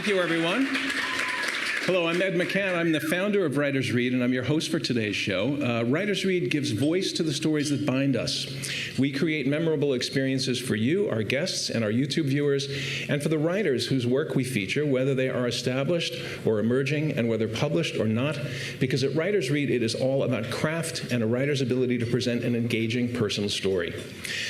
you, everyone. Hello, I'm Ed McCann. I'm the founder of Writers Read, and I'm your host for today's show. Writers Read gives voice to the stories that bind us. We create memorable experiences for you, our guests, and our YouTube viewers, and for the writers whose work we feature, whether they are established or emerging, and whether published or not, because at Writers Read, it is all about craft and a writer's ability to present an engaging personal story.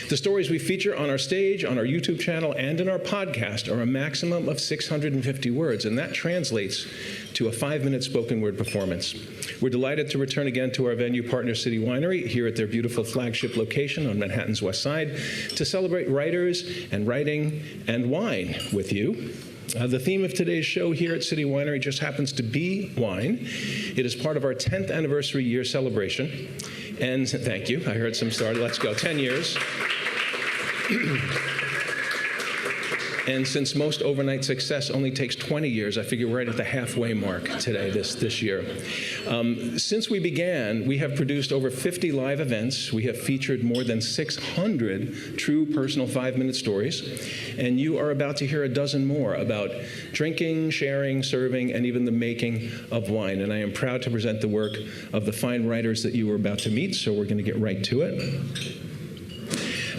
The stories we feature on our stage, on our YouTube channel, and in our podcast are a maximum of 650 words, and that translates to a 5-minute spoken word performance. We're delighted to return again to our venue partner, City Winery, here at their beautiful flagship location on Manhattan's West Side, to celebrate writers and writing and wine with you. The theme of today's show here at City Winery just happens to be wine. It is part of our 10th anniversary year celebration. And thank you, I heard some start. Let's go, 10 years. And since most overnight success only takes 20 years, I figure we're right at the halfway mark today, this year. Since we began, we have produced over 50 live events. We have featured more than 600 true personal 5-minute stories. And you are about to hear a dozen more about drinking, sharing, serving, and even the making of wine. And I am proud to present the work of the fine writers that you are about to meet, so we're going to get right to it.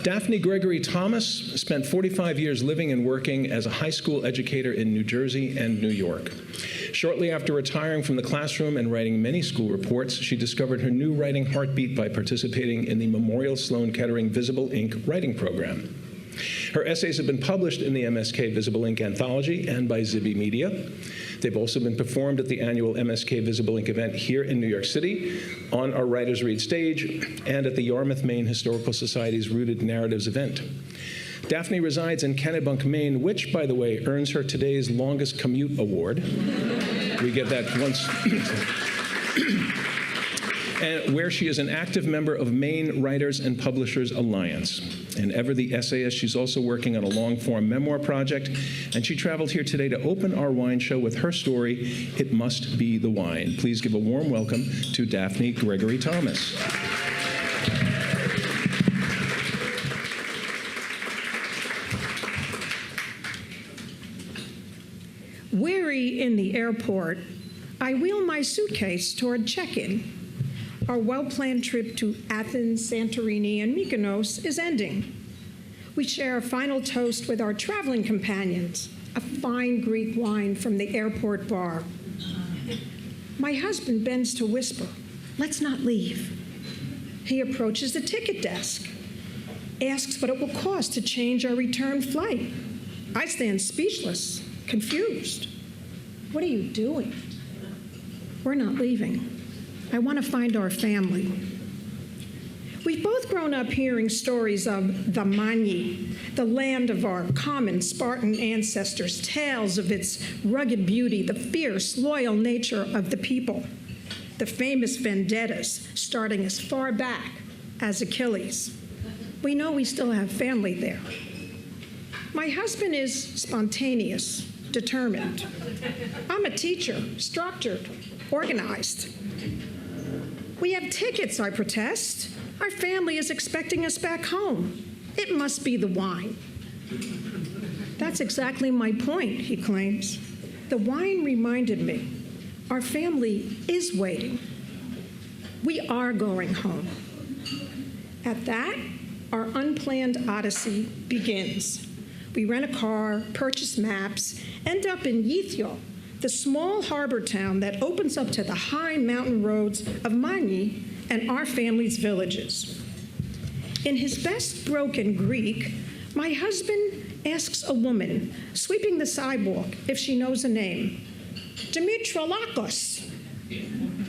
Daphne Gregory-Thomas spent 45 years living and working as a high school educator in New Jersey and New York. Shortly after retiring from the classroom and writing many school reports, she discovered her new writing heartbeat by participating in the Memorial Sloan Kettering Visible Ink writing program. Her essays have been published in the MSK Visible Ink Anthology and by Zibby Media. They've also been performed at the annual MSK Visible Ink event here in New York City, on our Writers Read stage, and at the Yarmouth, Maine Historical Society's Rooted Narratives event. Daphne resides in Kennebunk, Maine, which, by the way, earns her today's longest commute award. We get that once. And where she is an active member of Maine Writers and Publishers Alliance. And ever the essayist, she's also working on a long-form memoir project, and she traveled here today to open our wine show with her story, It Must Be the Wine. Please give a warm welcome to Daphne Gregory-Thomas. Weary in the airport, I wheel my suitcase toward check-in. Our well-planned trip to Athens, Santorini, and Mykonos is ending. We share a final toast with our traveling companions, a fine Greek wine from the airport bar. My husband bends to whisper, "Let's not leave." He approaches the ticket desk, asks what it will cost to change our return flight. I stand speechless, confused. "What are you doing?" "We're not leaving. I want to find our family." We've both grown up hearing stories of the Mani, the land of our common Spartan ancestors, tales of its rugged beauty, the fierce, loyal nature of the people, the famous vendettas starting as far back as Achilles. We know we still have family there. My husband is spontaneous, determined. I'm a teacher, structured, organized. "We have tickets," I protest. "Our family is expecting us back home. It must be the wine." "That's exactly my point," he claims. "The wine reminded me. Our family is waiting. We are going home." At that, our unplanned odyssey begins. We rent a car, purchase maps, end up in Yithio, the small harbor town that opens up to the high mountain roads of Mani and our family's villages. In his best broken Greek, my husband asks a woman sweeping the sidewalk if she knows a name. "Dimitrolakos."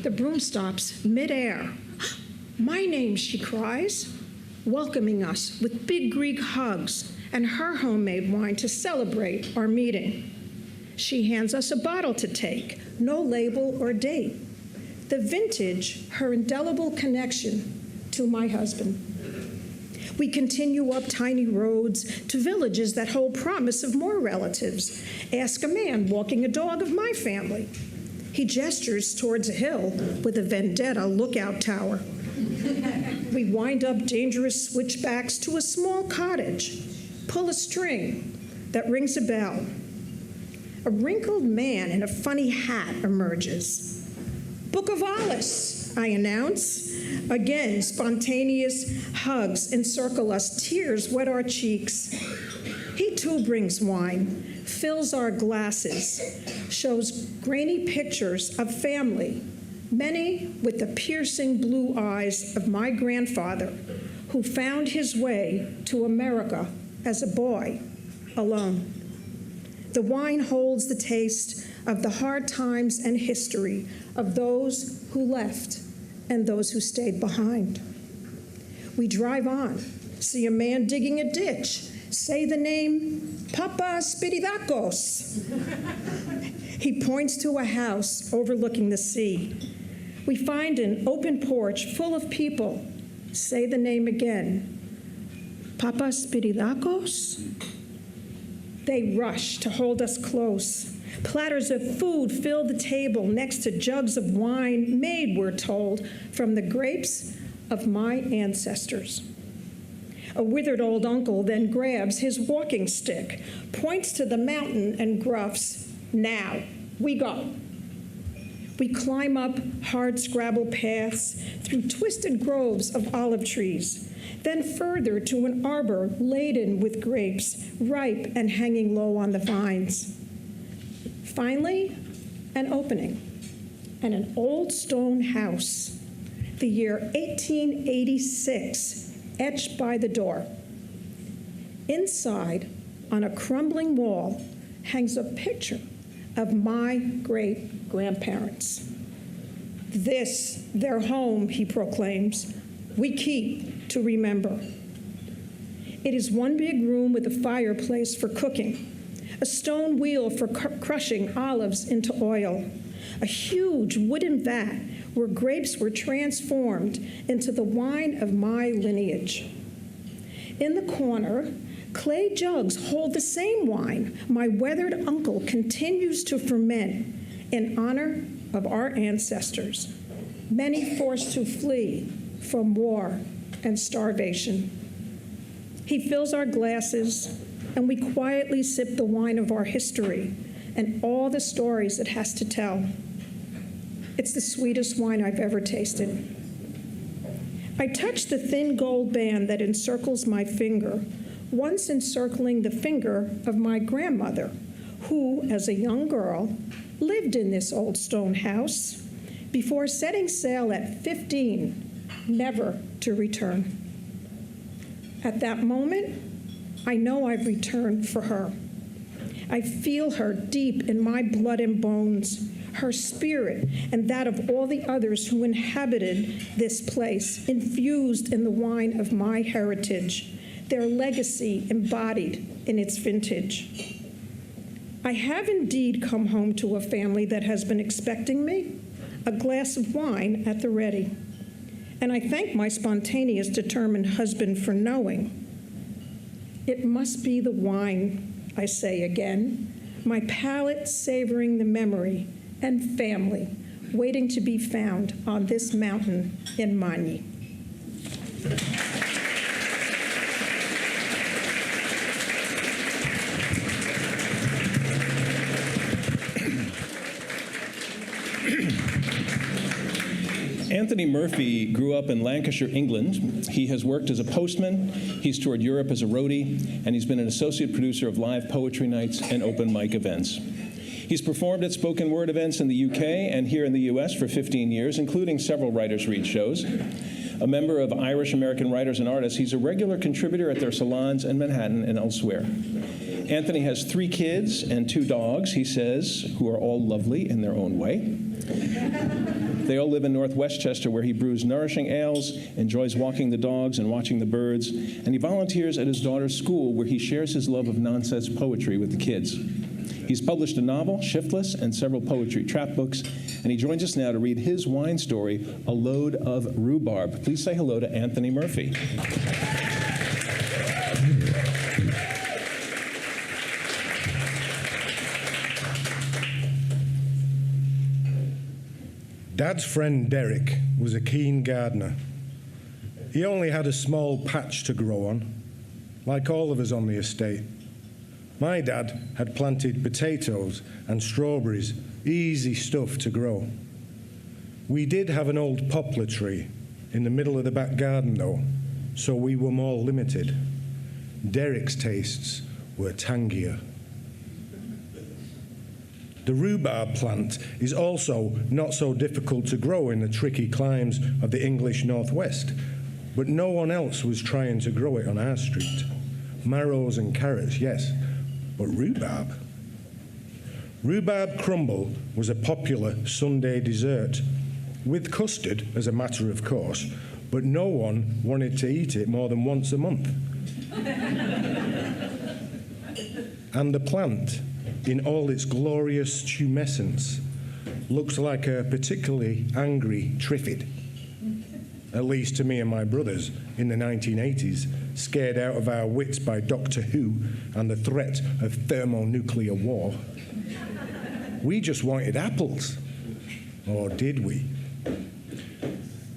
The broom stops midair. "My name," she cries, welcoming us with big Greek hugs and her homemade wine to celebrate our meeting. She hands us a bottle to take, no label or date. The vintage, her indelible connection to my husband. We continue up tiny roads to villages that hold promise of more relatives. Ask a man walking a dog of my family. He gestures towards a hill with a vendetta lookout tower. We wind up dangerous switchbacks to a small cottage, pull a string that rings a bell. A wrinkled man in a funny hat emerges. "Book of Alice," I announce. Again, spontaneous hugs encircle us, tears wet our cheeks. He too brings wine, fills our glasses, shows grainy pictures of family, many with the piercing blue eyes of my grandfather, who found his way to America as a boy, alone. The wine holds the taste of the hard times and history of those who left and those who stayed behind. We drive on, see a man digging a ditch, say the name Papa Spiridakos. He points to a house overlooking the sea. We find an open porch full of people, say the name again, Papa Spiridakos. They rush to hold us close. Platters of food fill the table next to jugs of wine made, we're told, from the grapes of my ancestors. A withered old uncle then grabs his walking stick, points to the mountain, and gruffs, "Now, we go." We climb up hard scrabble paths through twisted groves of olive trees, then further to an arbor laden with grapes, ripe and hanging low on the vines. Finally, an opening and an old stone house, the year 1886, etched by the door. Inside, on a crumbling wall, hangs a picture of my great-grandparents. This, their home, he proclaims, we keep to remember. It is one big room with a fireplace for cooking, a stone wheel for crushing olives into oil, a huge wooden vat where grapes were transformed into the wine of my lineage. In the corner, clay jugs hold the same wine my weathered uncle continues to ferment in honor of our ancestors, many forced to flee from war and starvation. He fills our glasses, and we quietly sip the wine of our history and all the stories it has to tell. It's the sweetest wine I've ever tasted. I touch the thin gold band that encircles my finger, once encircling the finger of my grandmother, who, as a young girl, lived in this old stone house before setting sail at 15, never to return. At that moment, I know I've returned for her. I feel her deep in my blood and bones, her spirit and that of all the others who inhabited this place, infused in the wine of my heritage, their legacy embodied in its vintage. I have indeed come home to a family that has been expecting me, a glass of wine at the ready. And I thank my spontaneous, determined husband for knowing. It must be the wine, I say again, my palate savoring the memory and family waiting to be found on this mountain in Magny. Anthony Murphy grew up in Lancashire, England. He has worked as a postman, he's toured Europe as a roadie, and he's been an associate producer of live poetry nights and open mic events. He's performed at spoken word events in the UK and here in the US for 15 years, including several Writers' Read shows. A member of Irish American Writers and Artists, he's a regular contributor at their salons in Manhattan and elsewhere. Anthony has 3 kids and 2 dogs, he says, who are all lovely in their own way. They all live in North Westchester, where he brews nourishing ales, enjoys walking the dogs and watching the birds, and he volunteers at his daughter's school, where he shares his love of nonsense poetry with the kids. He's published a novel, Shiftless, and several poetry trap books, and he joins us now to read his wine story, A Load of Rhubarb. Please say hello to Anthony Murphy. Dad's friend Derek was a keen gardener. He only had a small patch to grow on, like all of us on the estate. My dad had planted potatoes and strawberries, easy stuff to grow. We did have an old poplar tree in the middle of the back garden, though, so we were more limited. Derek's tastes were tangier. The rhubarb plant is also not so difficult to grow in the tricky climes of the English northwest, but no one else was trying to grow it on our street. Marrows and carrots, yes, but rhubarb? Rhubarb crumble was a popular Sunday dessert, with custard as a matter of course, but no one wanted to eat it more than once a month. And the plant, in all its glorious tumescence, looks like a particularly angry triffid. At least to me and my brothers in the 1980s, scared out of our wits by Doctor Who and the threat of thermonuclear war. We just wanted apples. Or did we?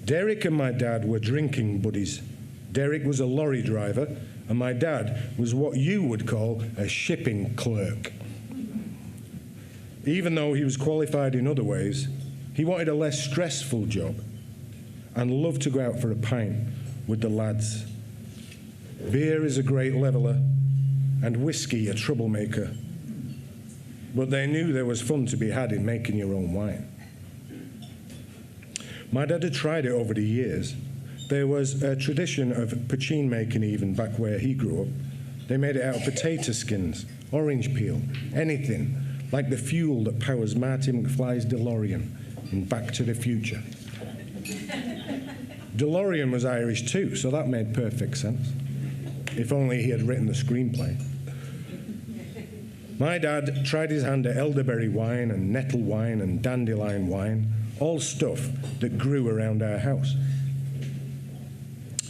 Derek and my dad were drinking buddies. Derek was a lorry driver, and my dad was what you would call a shipping clerk. Even though he was qualified in other ways, he wanted a less stressful job and loved to go out for a pint with the lads. Beer is a great leveler and whiskey a troublemaker, but they knew there was fun to be had in making your own wine. My dad had tried it over the years. There was a tradition of poutine making even back where he grew up. They made it out of potato skins, orange peel, anything, like the fuel that powers Marty McFly's DeLorean in Back to the Future. DeLorean was Irish too, so that made perfect sense. If only he had written the screenplay. My dad tried his hand at elderberry wine and nettle wine and dandelion wine, all stuff that grew around our house.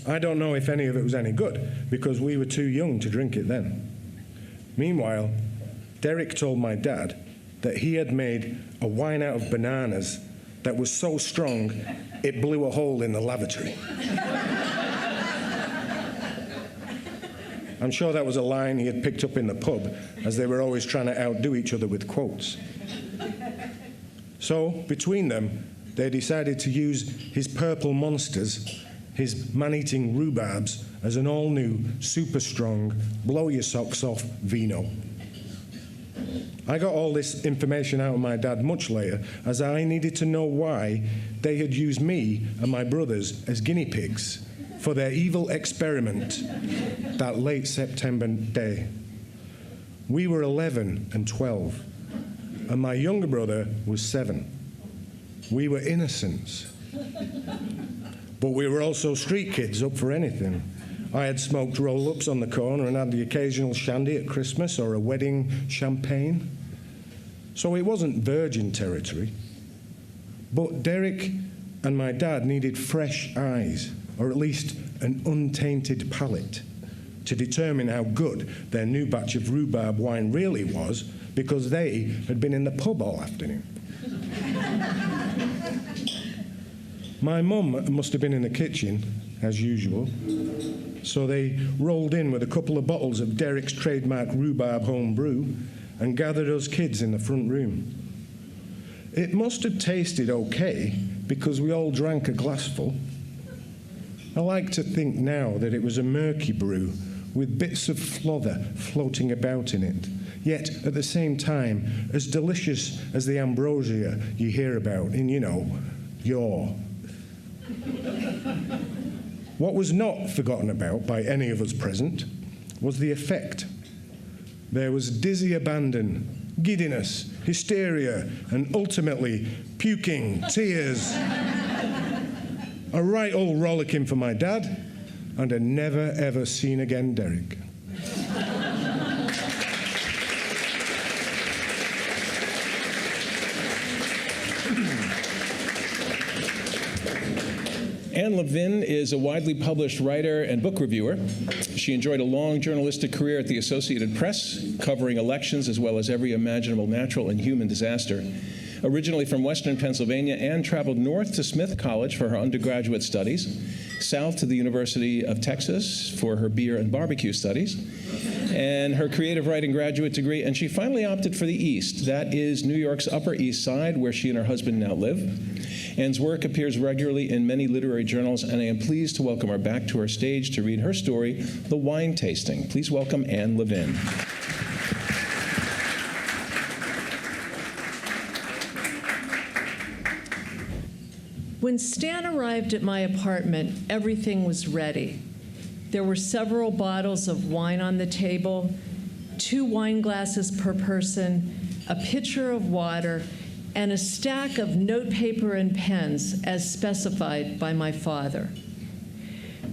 I don't know if any of it was any good, because we were too young to drink it then. Meanwhile, Derek told my dad that he had made a wine out of bananas that was so strong it blew a hole in the lavatory. I'm sure that was a line he had picked up in the pub, as they were always trying to outdo each other with quotes. So, between them, they decided to use his purple monsters, his man-eating rhubarbs, as an all-new, super-strong, blow-your-socks-off Vino. I got all this information out of my dad much later, as I needed to know why they had used me and my brothers as guinea pigs for their evil experiment that late September day. We were 11 and 12, and my younger brother was 7. We were innocents. But we were also street kids up for anything. I had smoked roll-ups on the corner and had the occasional shandy at Christmas or a wedding champagne. So it wasn't virgin territory. But Derek and my dad needed fresh eyes, or at least an untainted palate, to determine how good their new batch of rhubarb wine really was, because they had been in the pub all afternoon. My mum must have been in the kitchen, as usual, so they rolled in with a couple of bottles of Derek's trademark rhubarb home brew and gathered us kids in the front room. It must have tasted okay, because we all drank a glassful. I like to think now that it was a murky brew with bits of flother floating about in it, yet at the same time as delicious as the ambrosia you hear about in, your. What was not forgotten about by any of us present was the effect. There was dizzy abandon, giddiness, hysteria, and ultimately puking, tears. A right old rollicking for my dad, and a never ever seen again Derek. Anne Levin is a widely published writer and book reviewer. She enjoyed a long journalistic career at the Associated Press, covering elections as well as every imaginable natural and human disaster. Originally from Western Pennsylvania, Anne traveled north to Smith College for her undergraduate studies. south to the University of Texas for her beer and barbecue studies, and her creative writing graduate degree, and she finally opted for the East. That is New York's Upper East Side, where she and her husband now live. Anne's work appears regularly in many literary journals, and I am pleased to welcome her back to our stage to read her story, The Wine Tasting. Please welcome Anne Levin. When Stan arrived at my apartment, everything was ready. There were several bottles of wine on the table, 2 wine glasses per person, a pitcher of water, and a stack of notepaper and pens as specified by my father.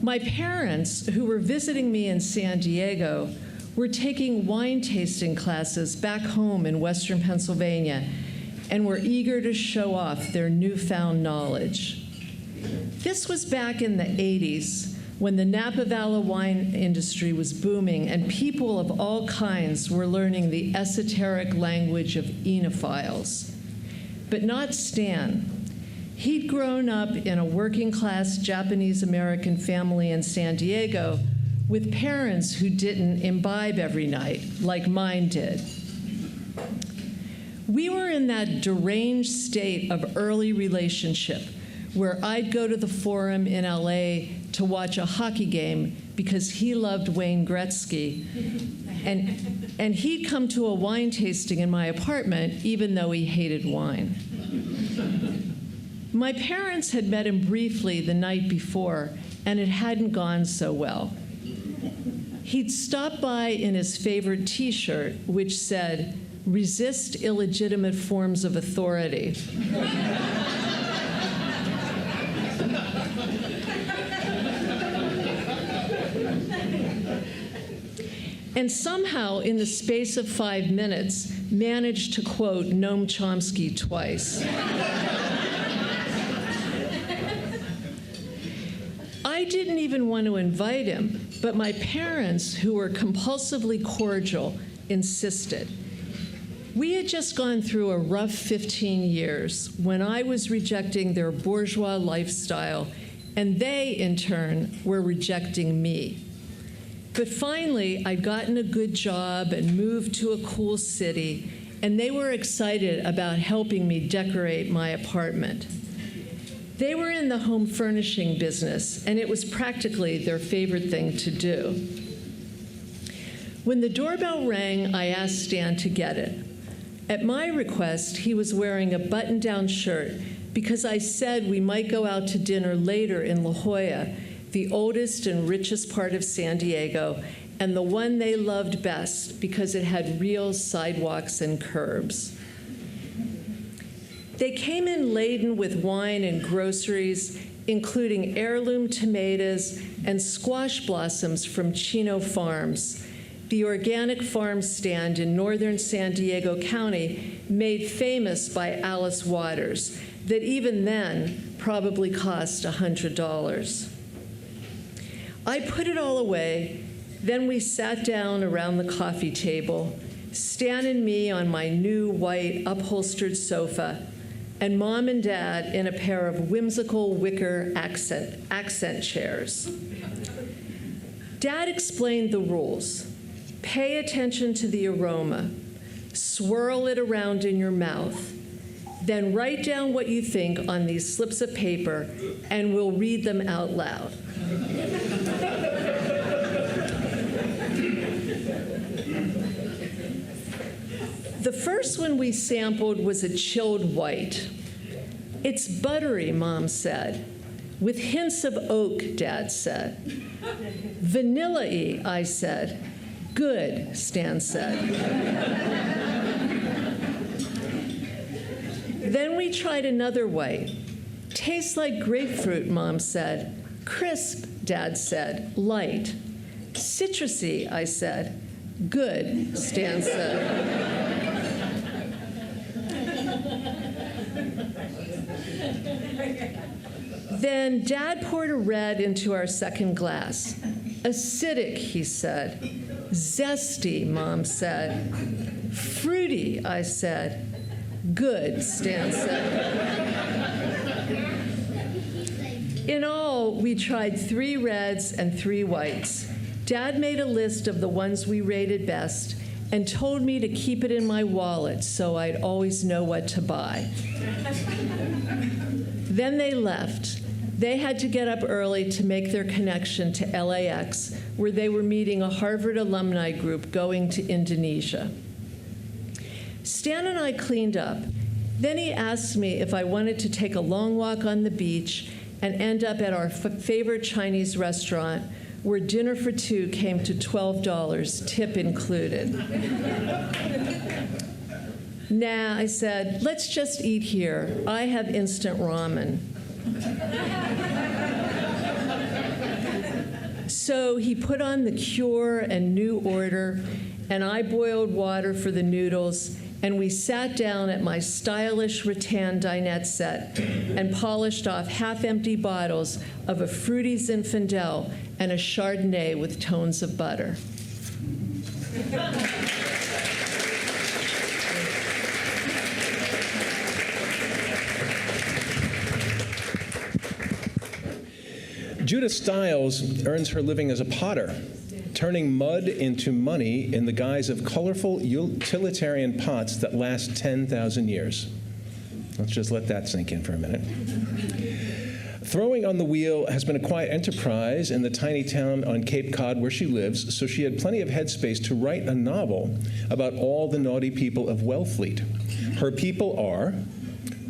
My parents, who were visiting me in San Diego, were taking wine tasting classes back home in Western Pennsylvania and were eager to show off their newfound knowledge. This was back in the 80s, when the Napa Valley wine industry was booming and people of all kinds were learning the esoteric language of enophiles. But not Stan. He'd grown up in a working-class Japanese-American family in San Diego with parents who didn't imbibe every night like mine did. We were in that deranged state of early relationship where I'd go to the Forum in LA to watch a hockey game because he loved Wayne Gretzky, and he'd come to a wine tasting in my apartment even though he hated wine. My parents had met him briefly the night before, and it hadn't gone so well. He'd stopped by in his favorite T-shirt, which said, "Resist illegitimate forms of authority." And somehow, in the space of 5 minutes, managed to quote Noam Chomsky twice. I didn't even want to invite him, but my parents, who were compulsively cordial, insisted. We had just gone through a rough 15 years when I was rejecting their bourgeois lifestyle, and they, in turn, were rejecting me. But finally, I'd gotten a good job and moved to a cool city, and they were excited about helping me decorate my apartment. They were in the home furnishing business, and it was practically their favorite thing to do. When the doorbell rang, I asked Stan to get it. At my request, he was wearing a button-down shirt because I said we might go out to dinner later in La Jolla, the oldest and richest part of San Diego, and the one they loved best because it had real sidewalks and curbs. They came in laden with wine and groceries, including heirloom tomatoes and squash blossoms from Chino Farms, the organic farm stand in northern San Diego County made famous by Alice Waters, that even then probably cost $100. I put it all away, then we sat down around the coffee table, Stan and me on my new white upholstered sofa, and Mom and Dad in a pair of whimsical wicker accent chairs. Dad explained the rules. Pay attention to the aroma. Swirl it around in your mouth. Then write down what you think on these slips of paper, and we'll read them out loud. The first one we sampled was a chilled white. It's buttery, Mom said. With hints of oak, Dad said. Vanilla-y, I said. Good, Stan said. Then we tried another white. Tastes like grapefruit, Mom said. Crisp, Dad said. Light. Citrusy, I said. Good, Stan said. Then Dad poured a red into our second glass. Acidic, he said. Zesty, Mom said. Fruity, I said. Good, Stan said. In all, we tried 3 reds and 3 whites. Dad made a list of the ones we rated best and told me to keep it in my wallet so I'd always know what to buy. Then they left. They had to get up early to make their connection to LAX, where they were meeting a Harvard alumni group going to Indonesia. Stan and I cleaned up. Then he asked me if I wanted to take a long walk on the beach and end up at our favorite Chinese restaurant, where dinner for 2 came to $12, tip included. Nah, I said, let's just eat here. I have instant ramen. So he put on the Cure and New Order, and I boiled water for the noodles, and we sat down at my stylish rattan dinette set and polished off half-empty bottles of a fruity Zinfandel and a Chardonnay with tones of butter. Judith Stiles earns her living as a potter, turning mud into money in the guise of colorful utilitarian pots that last 10,000 years. Let's just let that sink in for a minute. Throwing on the wheel has been a quiet enterprise in the tiny town on Cape Cod where she lives, so she had plenty of headspace to write a novel about all the naughty people of Wellfleet. Her people are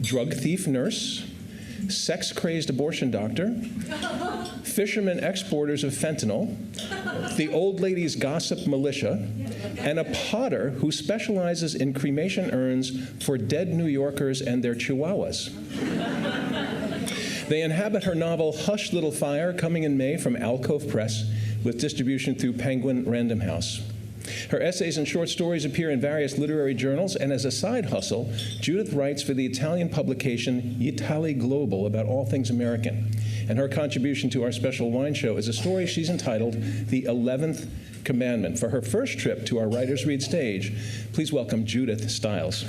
drug thief nurse, sex-crazed abortion doctor, fishermen exporters of fentanyl, the old ladies gossip militia, and a potter who specializes in cremation urns for dead New Yorkers and their chihuahuas. They inhabit her novel Hush Little Fire, coming in May from Alcove Press, with distribution through Penguin Random House. Her essays and short stories appear in various literary journals, and as a side hustle, Judith writes for the Italian publication Italy Global about all things American. And her contribution to our special wine show is a story she's entitled The 11th Commandment. For her first trip to our Writers Read stage, please welcome Judith Stiles.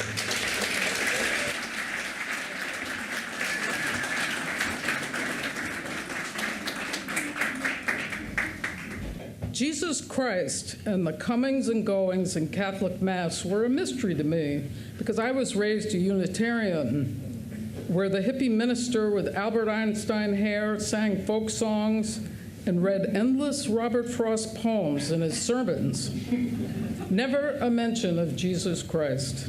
Jesus Christ and the comings and goings in Catholic Mass were a mystery to me because I was raised a Unitarian, where the hippie minister with Albert Einstein hair sang folk songs and read endless Robert Frost poems in his sermons. Never a mention of Jesus Christ.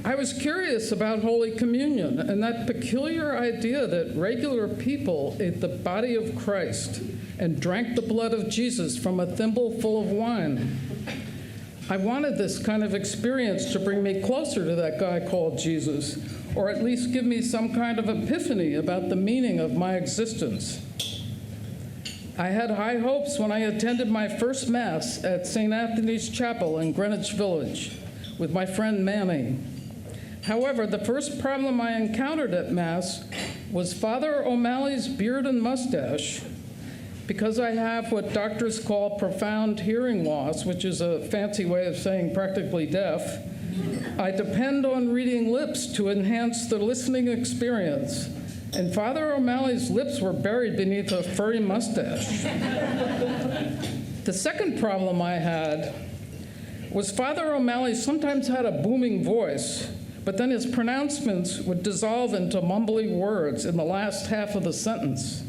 I was curious about Holy Communion and that peculiar idea that regular people ate the body of Christ and drank the blood of Jesus from a thimble full of wine. I wanted this kind of experience to bring me closer to that guy called Jesus, or at least give me some kind of epiphany about the meaning of my existence. I had high hopes when I attended my first Mass at St. Anthony's Chapel in Greenwich Village with my friend Manny. However, the first problem I encountered at Mass was Father O'Malley's beard and mustache. Because I have what doctors call profound hearing loss, which is a fancy way of saying practically deaf, I depend on reading lips to enhance the listening experience. And Father O'Malley's lips were buried beneath a furry mustache. The second problem I had was Father O'Malley sometimes had a booming voice, but then his pronouncements would dissolve into mumbly words in the last half of the sentence.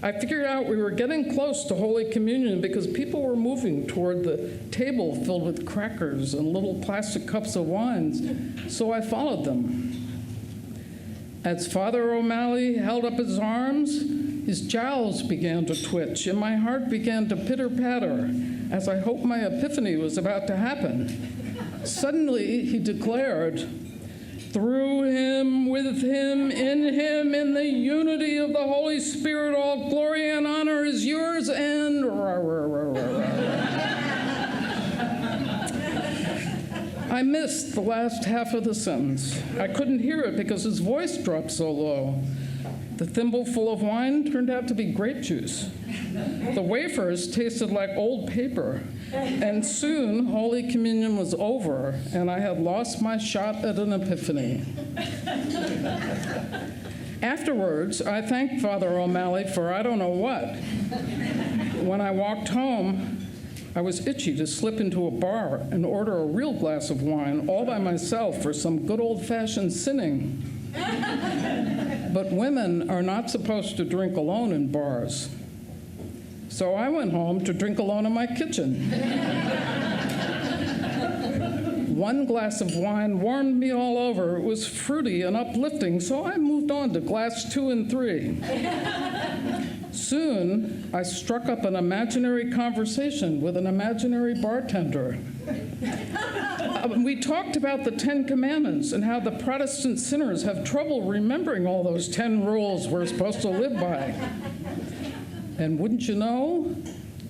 I figured out we were getting close to Holy Communion because people were moving toward the table filled with crackers and little plastic cups of wines, so I followed them. As Father O'Malley held up his arms, his jowls began to twitch and my heart began to pitter-patter as I hoped my epiphany was about to happen. Suddenly, he declared, "Through him, with him, in the unity of the Holy Spirit, all glory and honor is yours, and rah, rah, rah, rah, rah." I missed the last half of the sentence. I couldn't hear it because his voice dropped so low. The thimble full of wine turned out to be grape juice. The wafers tasted like old paper, and soon Holy Communion was over, and I had lost my shot at an epiphany. Afterwards, I thanked Father O'Malley for I don't know what. When I walked home, I was itchy to slip into a bar and order a real glass of wine all by myself for some good old-fashioned sinning. But women are not supposed to drink alone in bars. So I went home to drink alone in my kitchen. One glass of wine warmed me all over. It was fruity and uplifting, so I moved on to glass 2 and 3. Soon, I struck up an imaginary conversation with an imaginary bartender. We talked about the 10 Commandments and how the Protestant sinners have trouble remembering all those 10 rules we're supposed to live by. And wouldn't you know,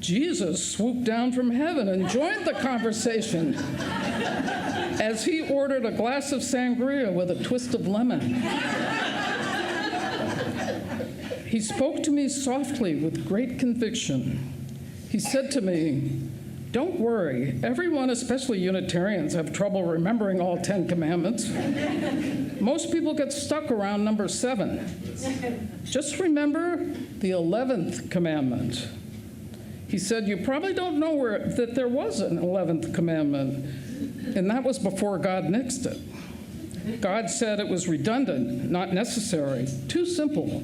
Jesus swooped down from heaven and joined the conversation as he ordered a glass of sangria with a twist of lemon. He spoke to me softly with great conviction. He said to me, "Don't worry, everyone, especially Unitarians, have trouble remembering all 10 commandments. Most people get stuck around number 7. Just remember the 11th commandment." He said, "You probably don't know that there was an 11th commandment, and that was before God nixed it. God said it was redundant, not necessary, too simple.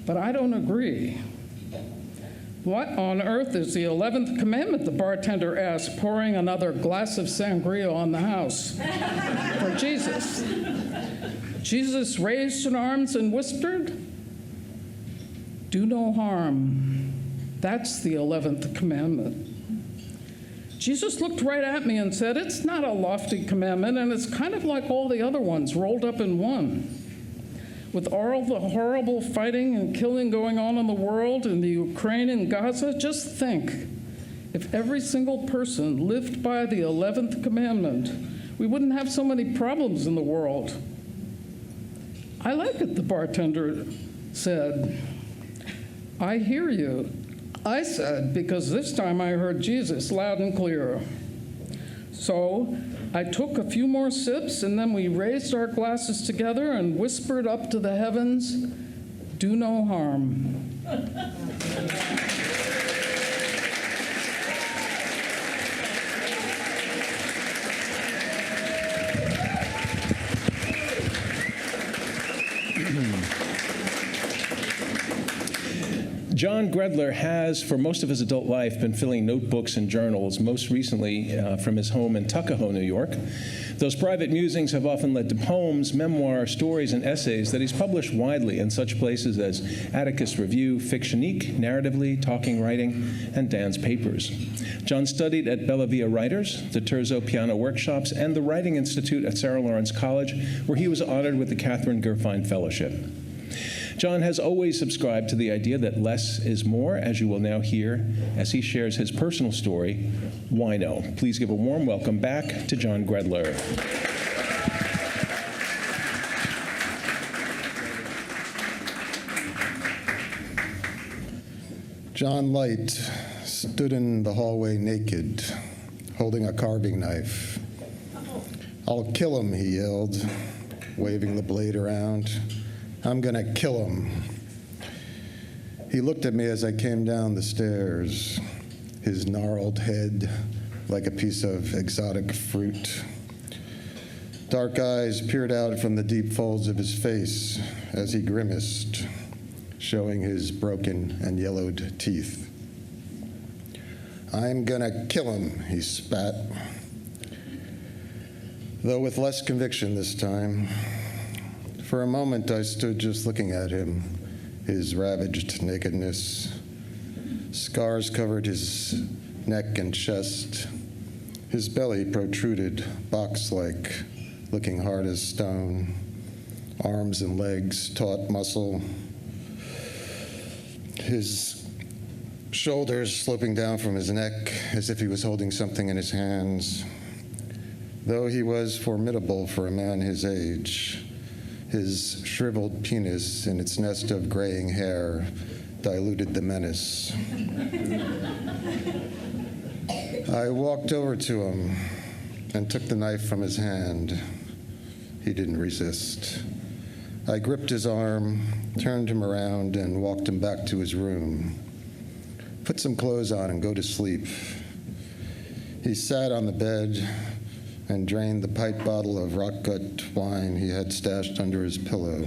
But I don't agree." "What on earth is the 11th commandment?" the bartender asked, pouring another glass of sangria on the house for Jesus. Jesus raised his arms and whispered, "Do no harm. That's the 11th commandment." Jesus looked right at me and said, "It's not a lofty commandment, and it's kind of like all the other ones rolled up in one. With all the horrible fighting and killing going on in the world, in the Ukraine and Gaza, just think, if every single person lived by the 11th commandment, we wouldn't have so many problems in the world." "I like it," the bartender said. "I hear you," I said, because this time I heard Jesus loud and clear. So I took a few more sips, and then we raised our glasses together and whispered up to the heavens, "Do no harm." John Gredler has, for most of his adult life, been filling notebooks and journals, most recently from his home in Tuckahoe, New York. Those private musings have often led to poems, memoirs, stories, and essays that he's published widely in such places as Atticus Review, Fictionique, Narratively, Talking Writing, and Dan's Papers. John studied at Bellavia Writers, the Terzo Piano Workshops, and the Writing Institute at Sarah Lawrence College, where he was honored with the Catherine Gerfine Fellowship. John has always subscribed to the idea that less is more, as you will now hear as he shares his personal story, Wino. Please give a warm welcome back to John Gredler. John Light stood in the hallway naked, holding a carving knife. "I'll kill him," he yelled, waving the blade around. "I'm going to kill him." He looked at me as I came down the stairs, his gnarled head like a piece of exotic fruit. Dark eyes peered out from the deep folds of his face as he grimaced, showing his broken and yellowed teeth. "I'm going to kill him," he spat, though with less conviction this time. For a moment, I stood just looking at him, his ravaged nakedness. Scars covered his neck and chest. His belly protruded, box-like, looking hard as stone. Arms and legs, taut muscle. His shoulders sloping down from his neck as if he was holding something in his hands. Though he was formidable for a man his age, his shriveled penis in its nest of graying hair diluted the menace. I walked over to him and took the knife from his hand. He didn't resist. I gripped his arm, turned him around, and walked him back to his room. Put some clothes on and go to sleep. He sat on the bed and drained the pint bottle of rock gut wine he had stashed under his pillow.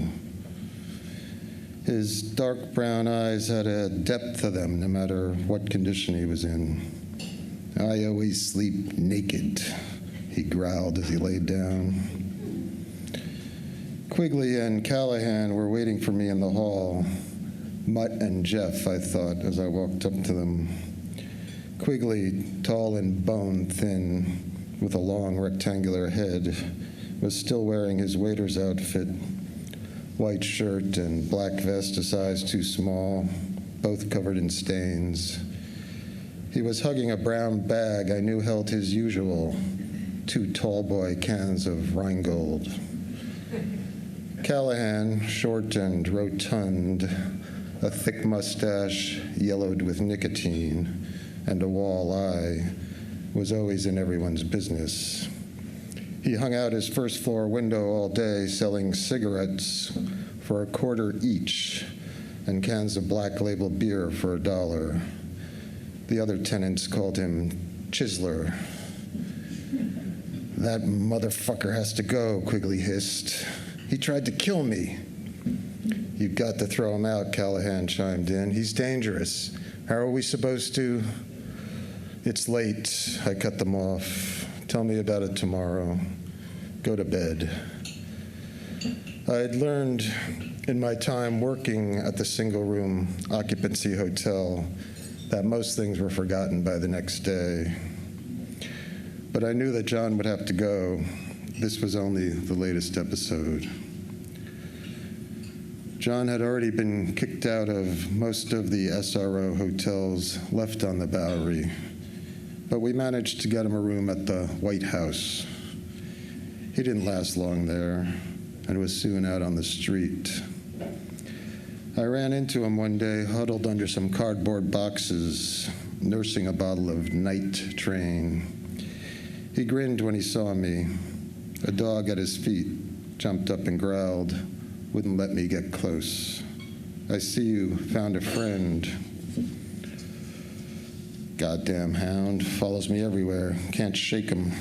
His dark brown eyes had a depth to them no matter what condition he was in. "I always sleep naked," he growled as he laid down. Quigley and Callahan were waiting for me in the hall. Mutt and Jeff, I thought, as I walked up to them. Quigley, tall and bone-thin, with a long rectangular head, was still wearing his waiter's outfit, white shirt and black vest a size too small, both covered in stains. He was hugging a brown bag I knew held his usual 2 tall boy cans of Rheingold. Callahan, short and rotund, a thick mustache yellowed with nicotine, and a wall eye, was always in everyone's business. He hung out his first-floor window all day selling cigarettes for $1 each and cans of Black Label beer for $1. The other tenants called him Chiseler. "That motherfucker has to go," Quigley hissed. "He tried to kill me." "You've got to throw him out," Callahan chimed in. "He's dangerous. How are we supposed to?" "It's late," I cut them off. "Tell me about it tomorrow. Go to bed." I had learned in my time working at the single-room occupancy hotel that most things were forgotten by the next day. But I knew that John would have to go. This was only the latest episode. John had already been kicked out of most of the SRO hotels left on the Bowery, but we managed to get him a room at the White House. He didn't last long there and was soon out on the street. I ran into him one day, huddled under some cardboard boxes, nursing a bottle of Night Train. He grinned when he saw me. A dog at his feet jumped up and growled, wouldn't let me get close. "I see you found a friend." "Goddamn hound, follows me everywhere, can't shake him."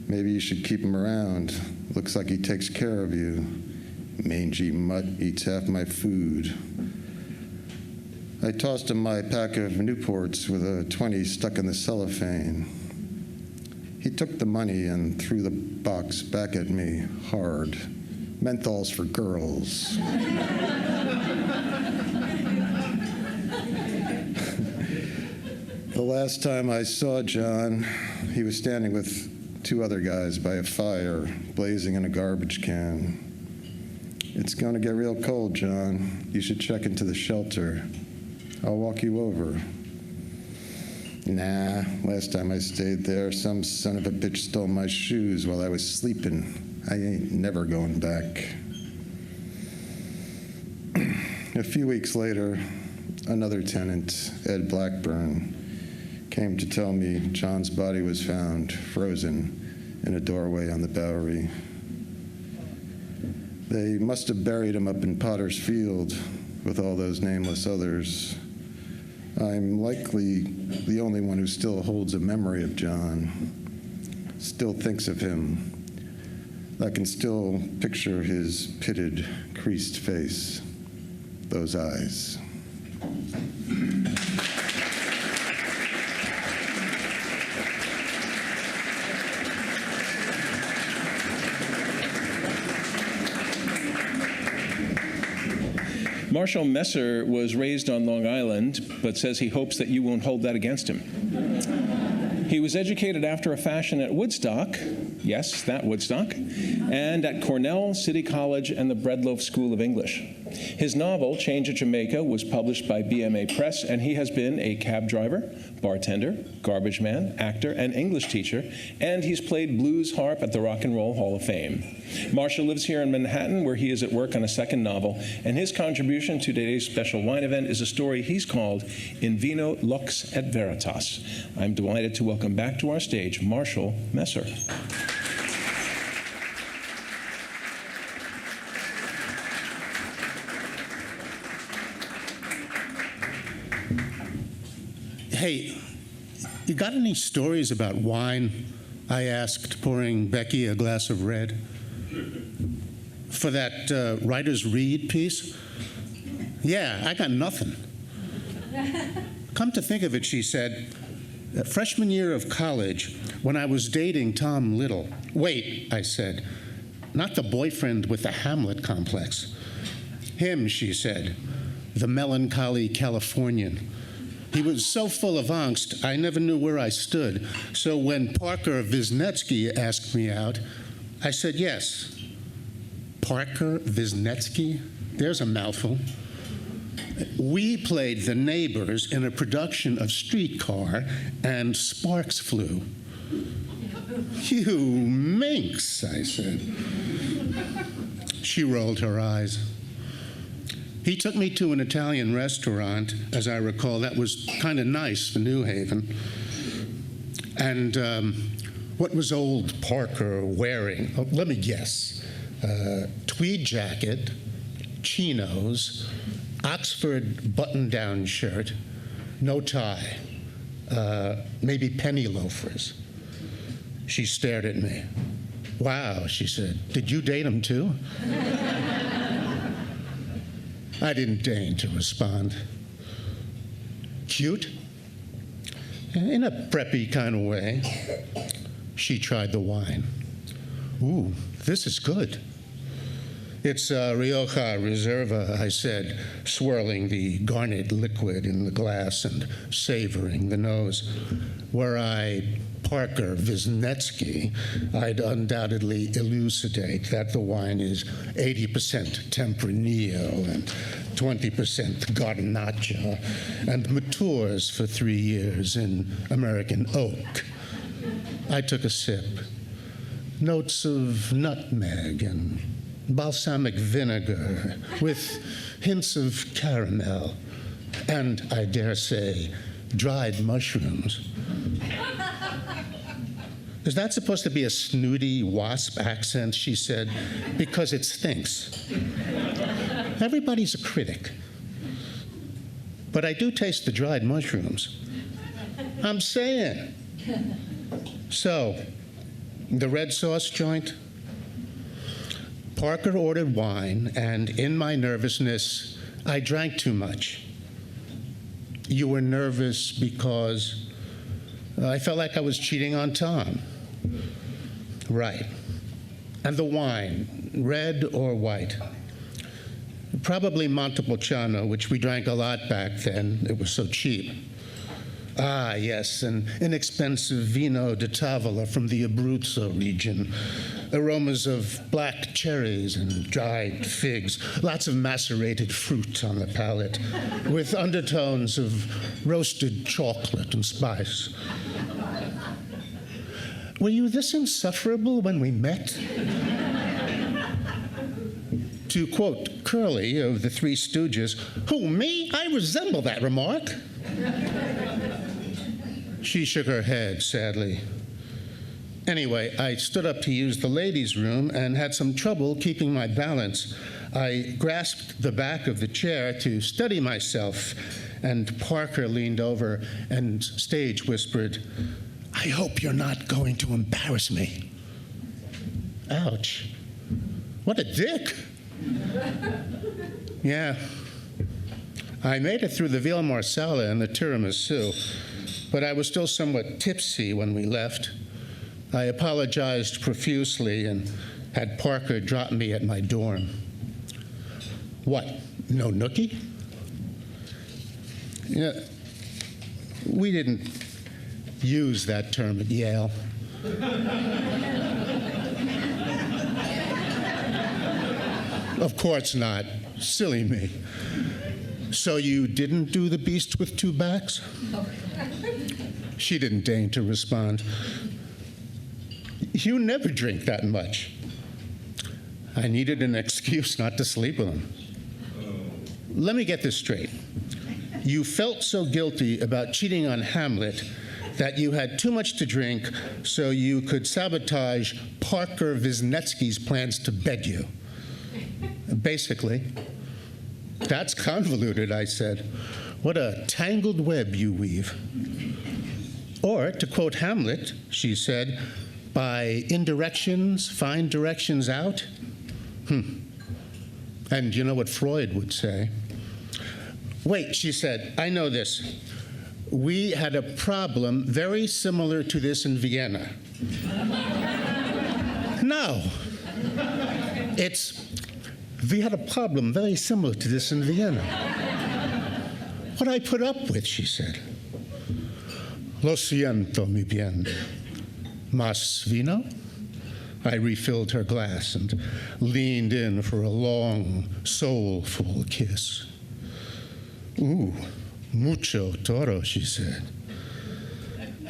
"Maybe you should keep him around. Looks like he takes care of you." "Mangy mutt, eats half my food." I tossed him my pack of Newports with a 20 stuck in the cellophane. He took the money and threw the box back at me hard. "Menthols for girls." The last time I saw John, he was standing with 2 other guys by a fire, blazing in a garbage can. "It's going to get real cold, John. You should check into the shelter. I'll walk you over." "Nah, last time I stayed there, some son of a bitch stole my shoes while I was sleeping. I ain't never going back." A few weeks later, another tenant, Ed Blackburn, came to tell me John's body was found frozen in a doorway on the Bowery. They must have buried him up in Potter's Field with all those nameless others. I'm likely the only one who still holds a memory of John, still thinks of him. I can still picture his pitted, creased face, those eyes. Marshall Messer was raised on Long Island, but says he hopes that you won't hold that against him. He was educated after a fashion at Woodstock, yes, that Woodstock, and at Cornell, City College, and the Breadloaf School of English. His novel, Change at Jamaica, was published by BMA Press, and he has been a cab driver, bartender, garbage man, actor, and English teacher, and he's played blues harp at the Rock and Roll Hall of Fame. Marshall lives here in Manhattan, where he is at work on a second novel, and his contribution to today's special wine event is a story he's called In Vino Lux et Veritas. I'm delighted to welcome back to our stage Marshall Messer. Hey, you got any stories about wine? I asked, pouring Becky a glass of red. For that Writer's Read piece? Yeah, I got nothing. Come to think of it, she said, freshman year of college, when I was dating Tom Little. Wait, I said, not the boyfriend with the Hamlet complex. Him, she said, the melancholy Californian. He was so full of angst, I never knew where I stood. So when Parker Wisniewski asked me out, I said yes. Parker Wisniewski? There's a mouthful. We played the neighbors in a production of Streetcar, and sparks flew. You minx, I said. She rolled her eyes. He took me to an Italian restaurant, as I recall. That was kind of nice for New Haven. And what was old Parker wearing? Oh, let me guess. Tweed jacket, chinos, Oxford button-down shirt, no tie, maybe penny loafers. She stared at me. Wow, she said, did you date him too? I didn't deign to respond. Cute? In a preppy kind of way. She tried the wine. Ooh, this is good. It's Rioja Reserva, I said, swirling the garnet liquid in the glass and savoring the nose. Were I Parker Wisniewski, I'd undoubtedly elucidate that the wine is 80% Tempranillo and 20% Garnacha and matures for 3 years in American oak. I took a sip. Notes of nutmeg and balsamic vinegar with hints of caramel and, I dare say, dried mushrooms. Is that supposed to be a snooty wasp accent, she said, because it stinks. Everybody's a critic. But I do taste the dried mushrooms. I'm saying. So, the red sauce joint? Parker ordered wine, and in my nervousness, I drank too much. You were nervous because I felt like I was cheating on Tom. Right. And the wine, red or white? Probably Montepulciano, which we drank a lot back then. It was so cheap. Ah, yes, an inexpensive Vino di Tavola from the Abruzzo region. Aromas of black cherries and dried figs. Lots of macerated fruit on the palate, with undertones of roasted chocolate and spice. Were you this insufferable when we met? To quote Curly of the Three Stooges, who, me? I resemble that remark. She shook her head sadly. Anyway, I stood up to use the ladies' room and had some trouble keeping my balance. I grasped the back of the chair to steady myself, and Parker leaned over and stage whispered, I hope you're not going to embarrass me. Ouch. What a dick. Yeah. I made it through the veal marsala and the tiramisu, but I was still somewhat tipsy when we left. I apologized profusely and had Parker drop me at my dorm. What, no nookie? Yeah, we didn't use that term at Yale. Of course not. Silly me. So you didn't do the beast with two backs? She didn't deign to respond. You never drink that much. I needed an excuse not to sleep with him. Let me get this straight. You felt so guilty about cheating on Hamlet that you had too much to drink so you could sabotage Parker Wisniewski's plans to bed you. Basically. That's convoluted, I said. what a tangled web you weave. Or, to quote Hamlet, she said, by indirections, find directions out. And you know what Freud would say? Wait, she said, I know this. We had a problem very similar to this in Vienna. No. We had a problem very similar to this in Vienna. What I put up with, she said. Lo siento, mi bien. Mas vino? I refilled her glass and leaned in for a long, soulful kiss. Ooh, mucho toro, she said.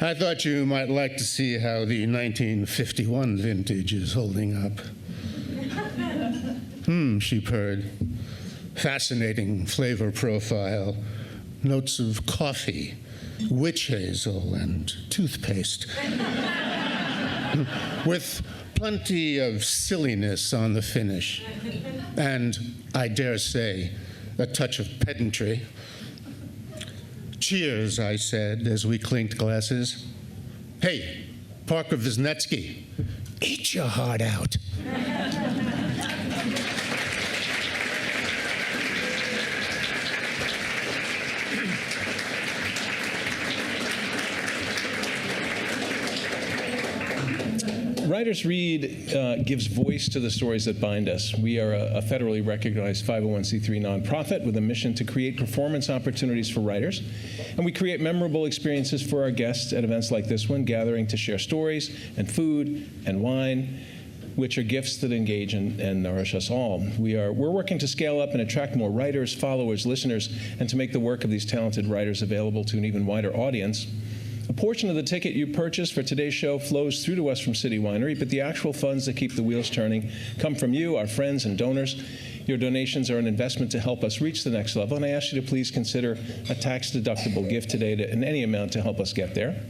I thought you might like to see how the 1951 vintage is holding up. She purred. Fascinating flavor profile. Notes of coffee, witch hazel, and toothpaste. With plenty of silliness on the finish. And, I dare say, a touch of pedantry. Cheers, I said, as we clinked glasses. Hey, Parker Wisniewski, eat your heart out. Writers Read gives voice to the stories that bind us. We are a federally recognized 501c3 nonprofit with a mission to create performance opportunities for writers. And we create memorable experiences for our guests at events like this one, gathering to share stories and food and wine, which are gifts that engage and nourish us all. We're working to scale up and attract more writers, followers, listeners, and to make the work of these talented writers available to an even wider audience. A portion of the ticket you purchase for today's show flows through to us from City Winery, but the actual funds that keep the wheels turning come from you, our friends and donors. Your donations are an investment to help us reach the next level, and I ask you to please consider a tax-deductible gift today in any amount to help us get there.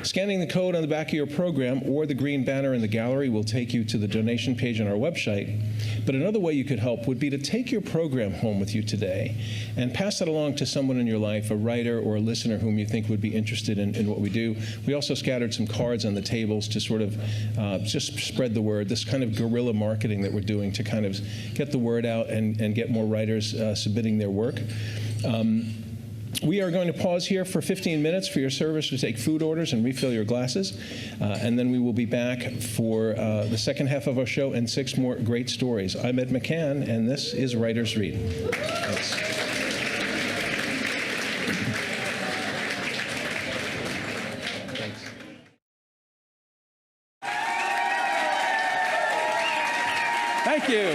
Scanning the code on the back of your program or the green banner in the gallery will take you to the donation page on our website. But another way you could help would be to take your program home with you today and pass it along to someone in your life, a writer or a listener whom you think would be interested in what we do. We also scattered some cards on the tables to sort of just spread the word, this kind of guerrilla marketing that we're doing to kind of get the word out and get more writers submitting their work. We are going to pause here for 15 minutes for your service to take food orders and refill your glasses. And then we will be back for the second half of our show and 6 more great stories. I'm Ed McCann, and this is Writers Read. Thanks. Thank you.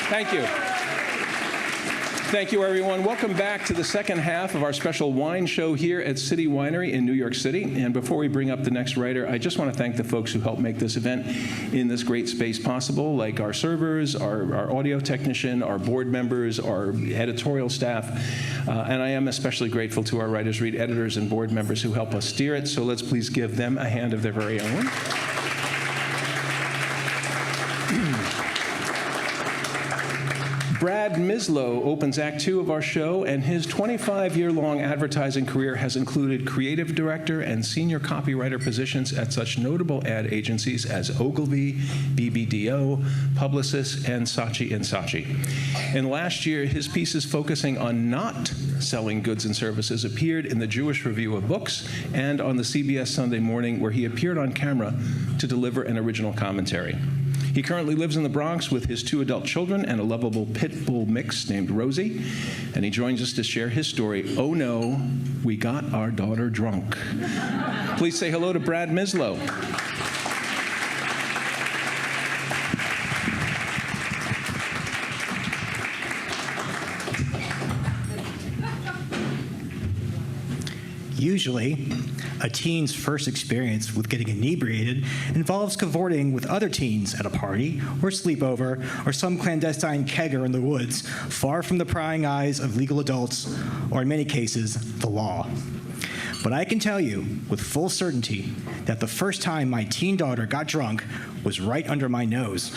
Thank you. Thank you, everyone. Welcome back to the second half of our special wine show here at City Winery in New York City. And before we bring up the next writer, I just want to thank the folks who helped make this event in this great space possible, like our servers, our audio technician, our board members, our editorial staff. And I am especially grateful to our Writers Read editors and board members who help us steer it. So let's please give them a hand of their very own. Brad Mislow opens Act 2 of our show, and his 25-year-long advertising career has included creative director and senior copywriter positions at such notable ad agencies as Ogilvy, BBDO, Publicis, and Saatchi & Saatchi. And last year, his pieces focusing on not selling goods and services appeared in the Jewish Review of Books and on the CBS Sunday Morning, where he appeared on camera to deliver an original commentary. He currently lives in the Bronx with his 2 adult children and a lovable pit bull mix named Rosie, and he joins us to share his story, Oh No, We Got Our Daughter Drunk. Please say hello to Brad Mislow. Usually, a teen's first experience with getting inebriated involves cavorting with other teens at a party or sleepover or some clandestine kegger in the woods, far from the prying eyes of legal adults, or in many cases, the law. But I can tell you with full certainty that the first time my teen daughter got drunk was right under my nose.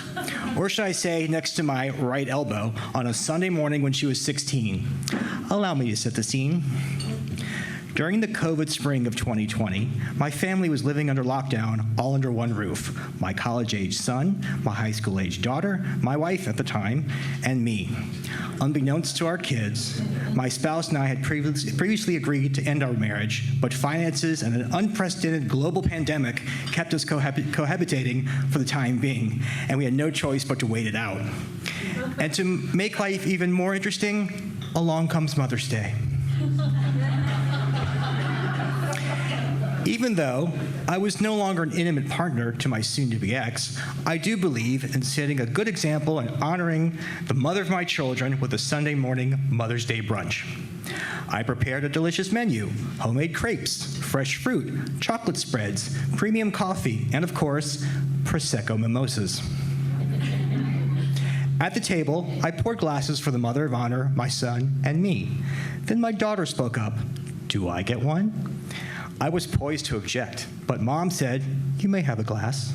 Or should I say next to my right elbow on a Sunday morning when she was 16. Allow me to set the scene. During the COVID spring of 2020, my family was living under lockdown, all under one roof. My college-age son, my high school-age daughter, my wife at the time, and me. Unbeknownst to our kids, my spouse and I had previously agreed to end our marriage, but finances and an unprecedented global pandemic kept us cohabitating for the time being, and we had no choice but to wait it out. And to make life even more interesting, along comes Mother's Day. Even though I was no longer an intimate partner to my soon-to-be ex, I do believe in setting a good example and honoring the mother of my children with a Sunday morning Mother's Day brunch. I prepared a delicious menu: homemade crepes, fresh fruit, chocolate spreads, premium coffee, and of course, Prosecco mimosas. At the table, I poured glasses for the mother of honor, my son, and me. Then my daughter spoke up. "Do I get one?" I was poised to object, but Mom said, "You may have a glass."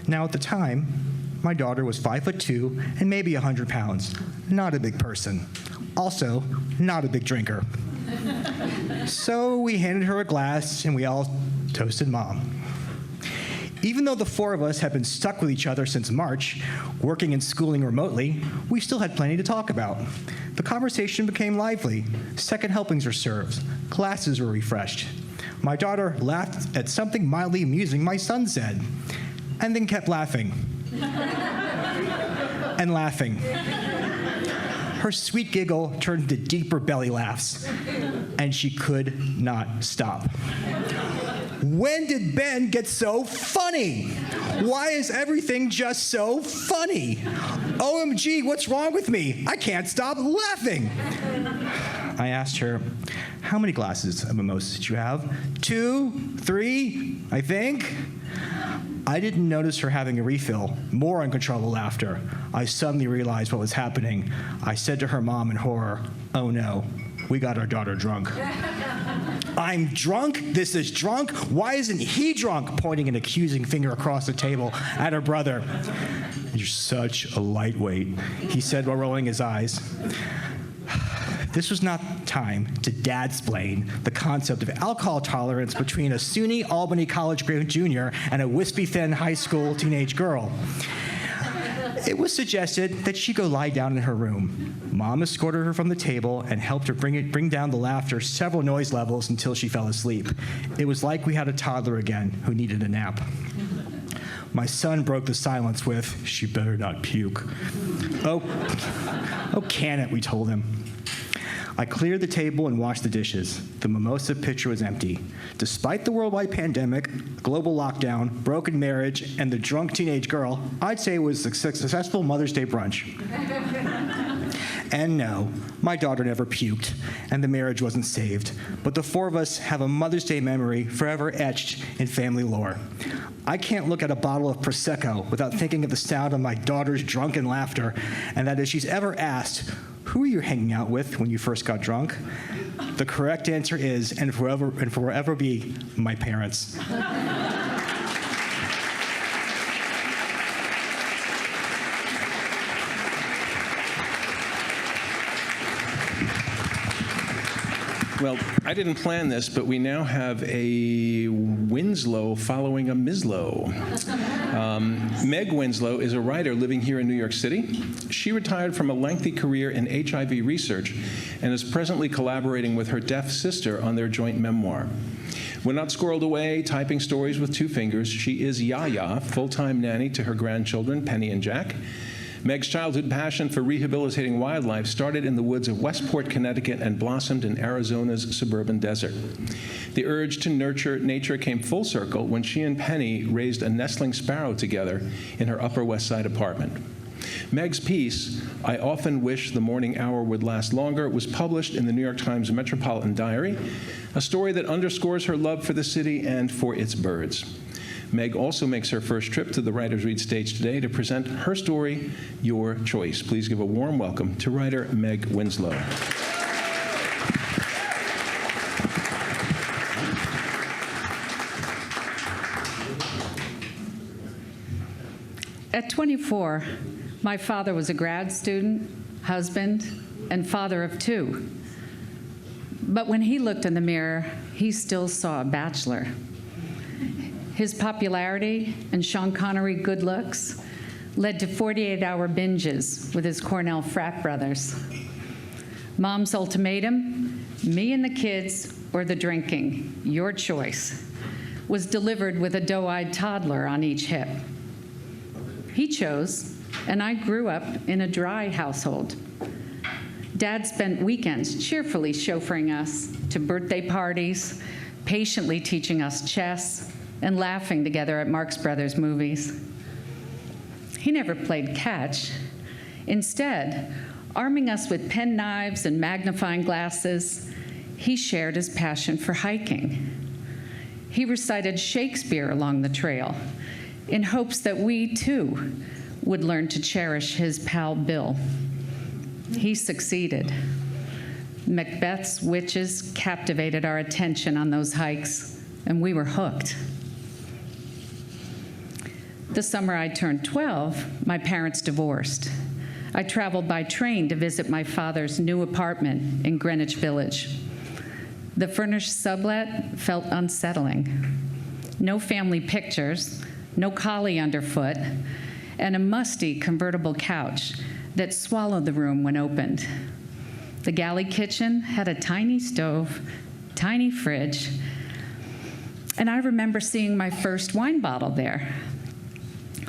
Now, at the time, my daughter was 5'2" and maybe 100 pounds. Not a big person. Also, not a big drinker. So we handed her a glass, and we all toasted Mom. Even though the four of us had been stuck with each other since March, working and schooling remotely, we still had plenty to talk about. The conversation became lively. Second helpings were served. Glasses were refreshed. My daughter laughed at something mildly amusing my son said, and then kept laughing. And laughing. Her sweet giggle turned into deeper belly laughs, and she could not stop. When did Ben get so funny? Why is everything just so funny? OMG, what's wrong with me? I can't stop laughing. I asked her, "How many glasses of mimosas did you have?" 2, 3, I think. I didn't notice her having a refill. More uncontrollable laughter. I suddenly realized what was happening. I said to her mom in horror, "Oh no, we got our daughter drunk." "I'm drunk? This is drunk? Why isn't he drunk?" Pointing an accusing finger across the table at her brother. "You're such a lightweight," he said while rolling his eyes. This was not time to dadsplain the concept of alcohol tolerance between a SUNY Albany College junior and a wispy-thin high school teenage girl. It was suggested that she go lie down in her room. Mom escorted her from the table and helped her bring down the laughter several noise levels until she fell asleep. It was like we had a toddler again who needed a nap. My son broke the silence with, "She better not puke." Oh, can it, we told him. I cleared the table and washed the dishes. The mimosa pitcher was empty. Despite the worldwide pandemic, global lockdown, broken marriage, and the drunk teenage girl, I'd say it was a successful Mother's Day brunch. And no, my daughter never puked, and the marriage wasn't saved. But the four of us have a Mother's Day memory forever etched in family lore. I can't look at a bottle of Prosecco without thinking of the sound of my daughter's drunken laughter, and that if she's ever asked, "Who were you hanging out with when you first got drunk?" the correct answer is, and forever be, my parents. Well, I didn't plan this, but we now have a Winslow following a Mislow. Meg Winslow is a writer living here in New York City. She retired from a lengthy career in HIV research and is presently collaborating with her deaf sister on their joint memoir. When not squirreled away, typing stories with 2 fingers, she is Yaya, full-time nanny to her grandchildren, Penny and Jack. Meg's childhood passion for rehabilitating wildlife started in the woods of Westport, Connecticut, and blossomed in Arizona's suburban desert. The urge to nurture nature came full circle when she and Penny raised a nestling sparrow together in her Upper West Side apartment. Meg's piece, "I Often Wish the Morning Hour Would Last Longer," was published in the New York Times Metropolitan Diary, a story that underscores her love for the city and for its birds. Meg also makes her first trip to the Writers' Read stage today to present her story, Your Choice. Please give a warm welcome to writer Meg Winslow. At 24, my father was a grad student, husband, and father of 2. But when he looked in the mirror, he still saw a bachelor. His popularity and Sean Connery good looks led to 48-hour binges with his Cornell frat brothers. Mom's ultimatum, me and the kids or the drinking, your choice, was delivered with a doe-eyed toddler on each hip. He chose, and I grew up in a dry household. Dad spent weekends cheerfully chauffeuring us to birthday parties, patiently teaching us chess, and laughing together at Marx Brothers movies. He never played catch. Instead, arming us with pen knives and magnifying glasses, he shared his passion for hiking. He recited Shakespeare along the trail in hopes that we, too, would learn to cherish his pal Bill. He succeeded. Macbeth's witches captivated our attention on those hikes, and we were hooked. The summer I turned 12, my parents divorced. I traveled by train to visit my father's new apartment in Greenwich Village. The furnished sublet felt unsettling. No family pictures, no collie underfoot, and a musty convertible couch that swallowed the room when opened. The galley kitchen had a tiny stove, tiny fridge, and I remember seeing my first wine bottle there.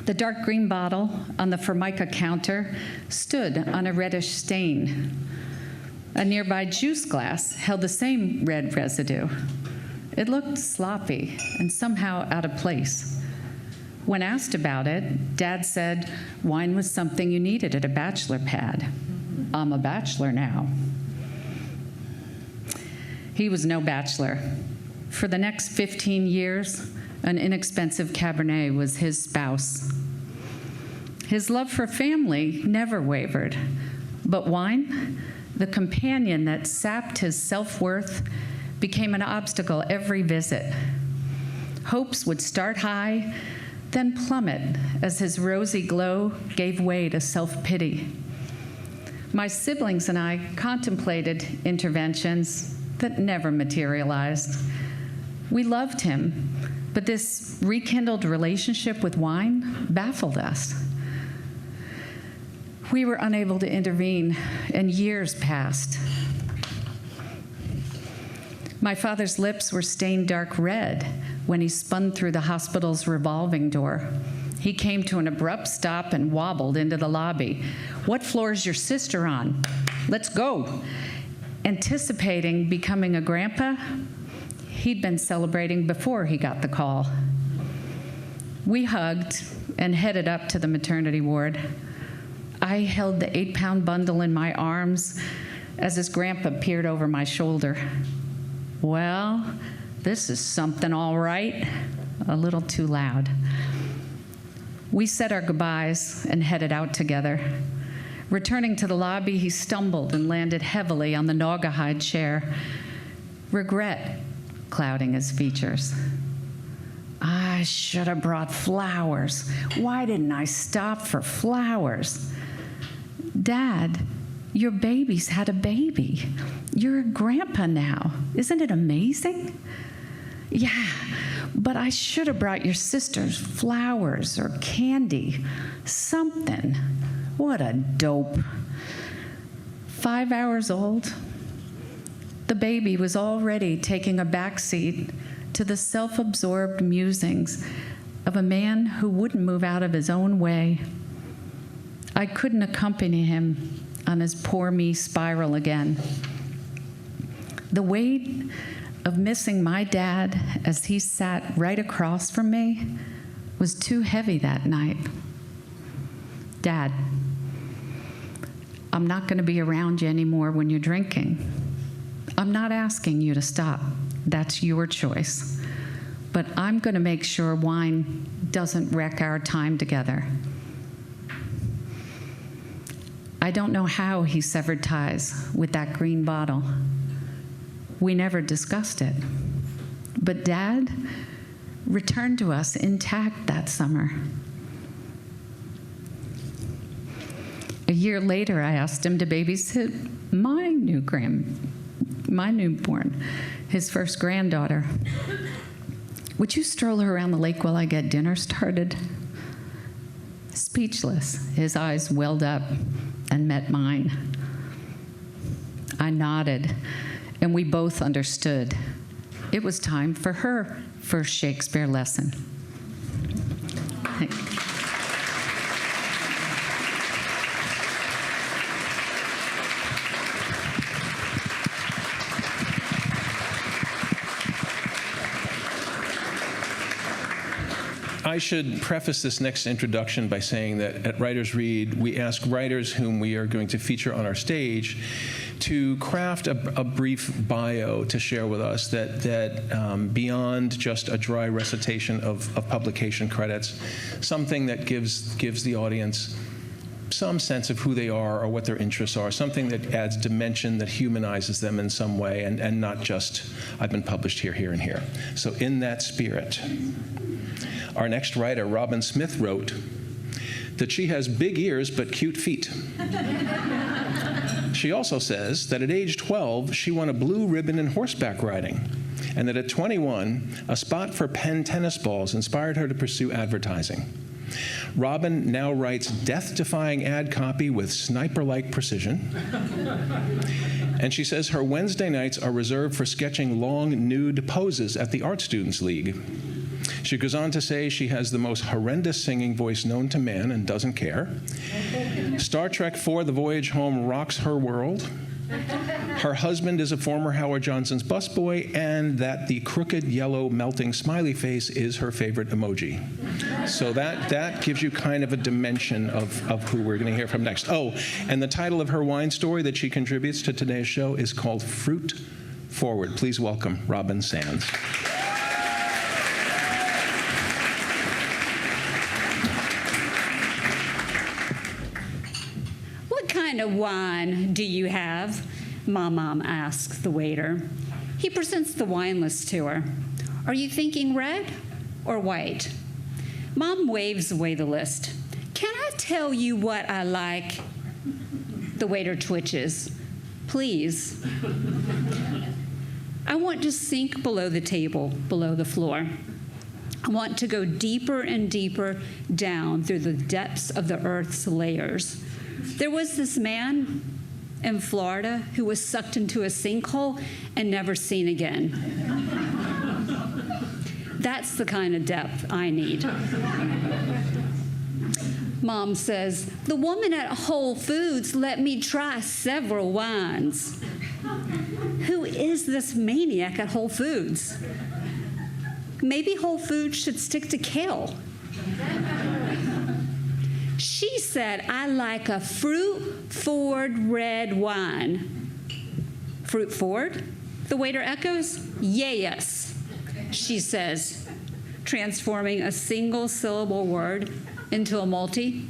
The dark green bottle on the Formica counter stood on a reddish stain. A nearby juice glass held the same red residue. It looked sloppy and somehow out of place. When asked about it, Dad said wine was something you needed at a bachelor pad. I'm a bachelor now. He was no bachelor. For the next 15 years, an inexpensive Cabernet was his spouse. His love for family never wavered, but wine, the companion that sapped his self-worth, became an obstacle every visit. Hopes would start high, then plummet as his rosy glow gave way to self-pity. My siblings and I contemplated interventions that never materialized. We loved him, but this rekindled relationship with wine baffled us. We were unable to intervene, and years passed. My father's lips were stained dark red when he spun through the hospital's revolving door. He came to an abrupt stop and wobbled into the lobby. "What floor is your sister on? Let's go." Anticipating becoming a grandpa, he'd been celebrating before he got the call. We hugged and headed up to the maternity ward. I held the 8-pound bundle in my arms as his grandpa peered over my shoulder. "Well, this is something all right." A little too loud. We said our goodbyes and headed out together. Returning to the lobby, he stumbled and landed heavily on the Naugahyde chair, regret clouding his features. "I should have brought flowers. Why didn't I stop for flowers?" "Dad, your baby's had a baby. You're a grandpa now. Isn't it amazing?" "Yeah, but I should have brought your sisters flowers or candy, something." What a dope. 5 hours old, the baby was already taking a backseat to the self-absorbed musings of a man who wouldn't move out of his own way. I couldn't accompany him on his poor me spiral again. The weight of missing my dad as he sat right across from me was too heavy that night. "Dad, I'm not going to be around you anymore when you're drinking. I'm not asking you to stop. That's your choice. But I'm going to make sure wine doesn't wreck our time together." I don't know how he severed ties with that green bottle. We never discussed it. But Dad returned to us intact that summer. A year later, I asked him to babysit my new my newborn, his first granddaughter. Would you stroll her around the lake while I get dinner started? Speechless, his eyes welled up and met mine. I nodded, and we both understood. It was time for her first Shakespeare lesson. I should preface this next introduction by saying that at Writers Read, we ask writers whom we are going to feature on our stage to craft a brief bio to share with us that beyond just a dry recitation of publication credits, something that gives the audience some sense of who they are or what their interests are, something that adds dimension, that humanizes them in some way, and not just, I've been published here, here, and here. So in that spirit, our next writer, Robyn Smith, wrote that she has big ears but cute feet. She also says that at age 12, she won a blue ribbon in horseback riding, and that at 21, a spot for Penn tennis balls inspired her to pursue advertising. Robyn now writes death-defying ad copy with sniper-like precision. And she says her Wednesday nights are reserved for sketching long, nude poses at the Art Students League. She goes on to say she has the most horrendous singing voice known to man and doesn't care. Star Trek IV: The Voyage Home rocks her world. Her husband is a former Howard Johnson's busboy, and that the crooked yellow melting smiley face is her favorite emoji. So that gives you kind of a dimension of who we're going to hear from next. Oh, and the title of her wine story that she contributes to today's show is called Fruit Forward. Please welcome Robyn Sands. What kind of wine do you have? My mom asks the waiter. He presents the wine list to her. Are you thinking red or white? Mom waves away the list. Can I tell you what I like? The waiter twitches. Please. I want to sink below the table, below the floor. I want to go deeper and deeper down through the depths of the earth's layers. There was this man in Florida who was sucked into a sinkhole and never seen again. That's the kind of depth I need. Mom says, the woman at Whole Foods let me try several wines. Who is this maniac at Whole Foods? Maybe Whole Foods should stick to kale. She said, I like a fruit-forward red wine. Fruit-forward? The waiter echoes. Yes, she says, transforming a single-syllable word into a multi.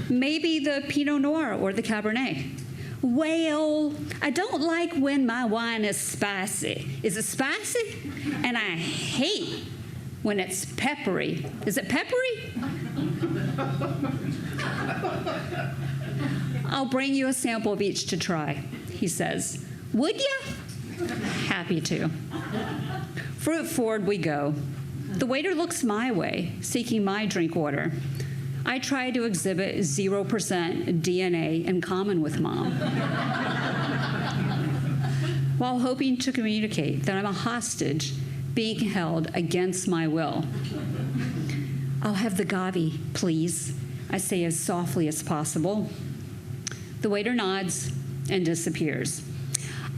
Maybe the Pinot Noir or the Cabernet. Well, I don't like when my wine is spicy. Is it spicy? And I hate when it's peppery. Is it peppery? I'll bring you a sample of each to try, he says. Would ya? Happy to. Fruit forward we go. The waiter looks my way, seeking my drink order. I try to exhibit 0% DNA in common with Mom, while hoping to communicate that I'm a hostage being held against my will. I'll have the Gavi, please, I say as softly as possible. The waiter nods and disappears.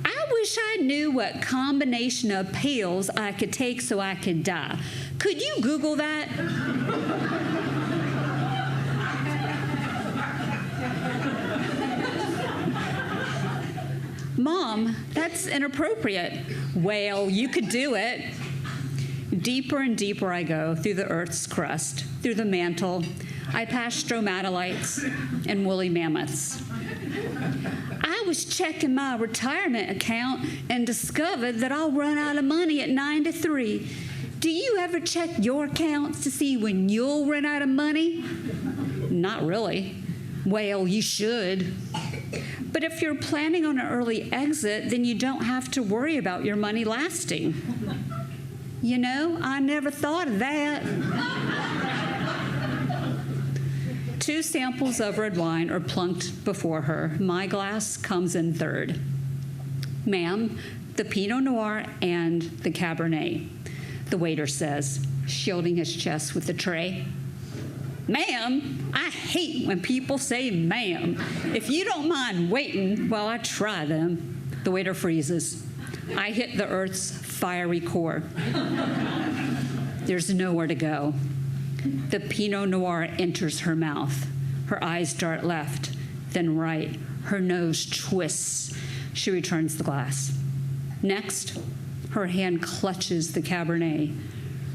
I wish I knew what combination of pills I could take so I could die. Could you Google that? Mom, that's inappropriate. Well, you could do it. Deeper and deeper I go through the Earth's crust, through the mantle. I pass stromatolites and woolly mammoths. I was checking my retirement account and discovered that I'll run out of money at 9 to 3. Do you ever check your accounts to see when you'll run out of money? Not really. Well, you should. But if you're planning on an early exit, then you don't have to worry about your money lasting. You know, I never thought of that. 2 samples of red wine are plunked before her. My glass comes in third. Ma'am, the Pinot Noir and the Cabernet, the waiter says, shielding his chest with the tray. Ma'am, I hate when people say ma'am. If you don't mind waiting while I try them. The waiter freezes. I hit the earth's fiery core. There's nowhere to go. The Pinot Noir enters her mouth. Her eyes dart left, then right. Her nose twists. She returns the glass. Next, her hand clutches the Cabernet.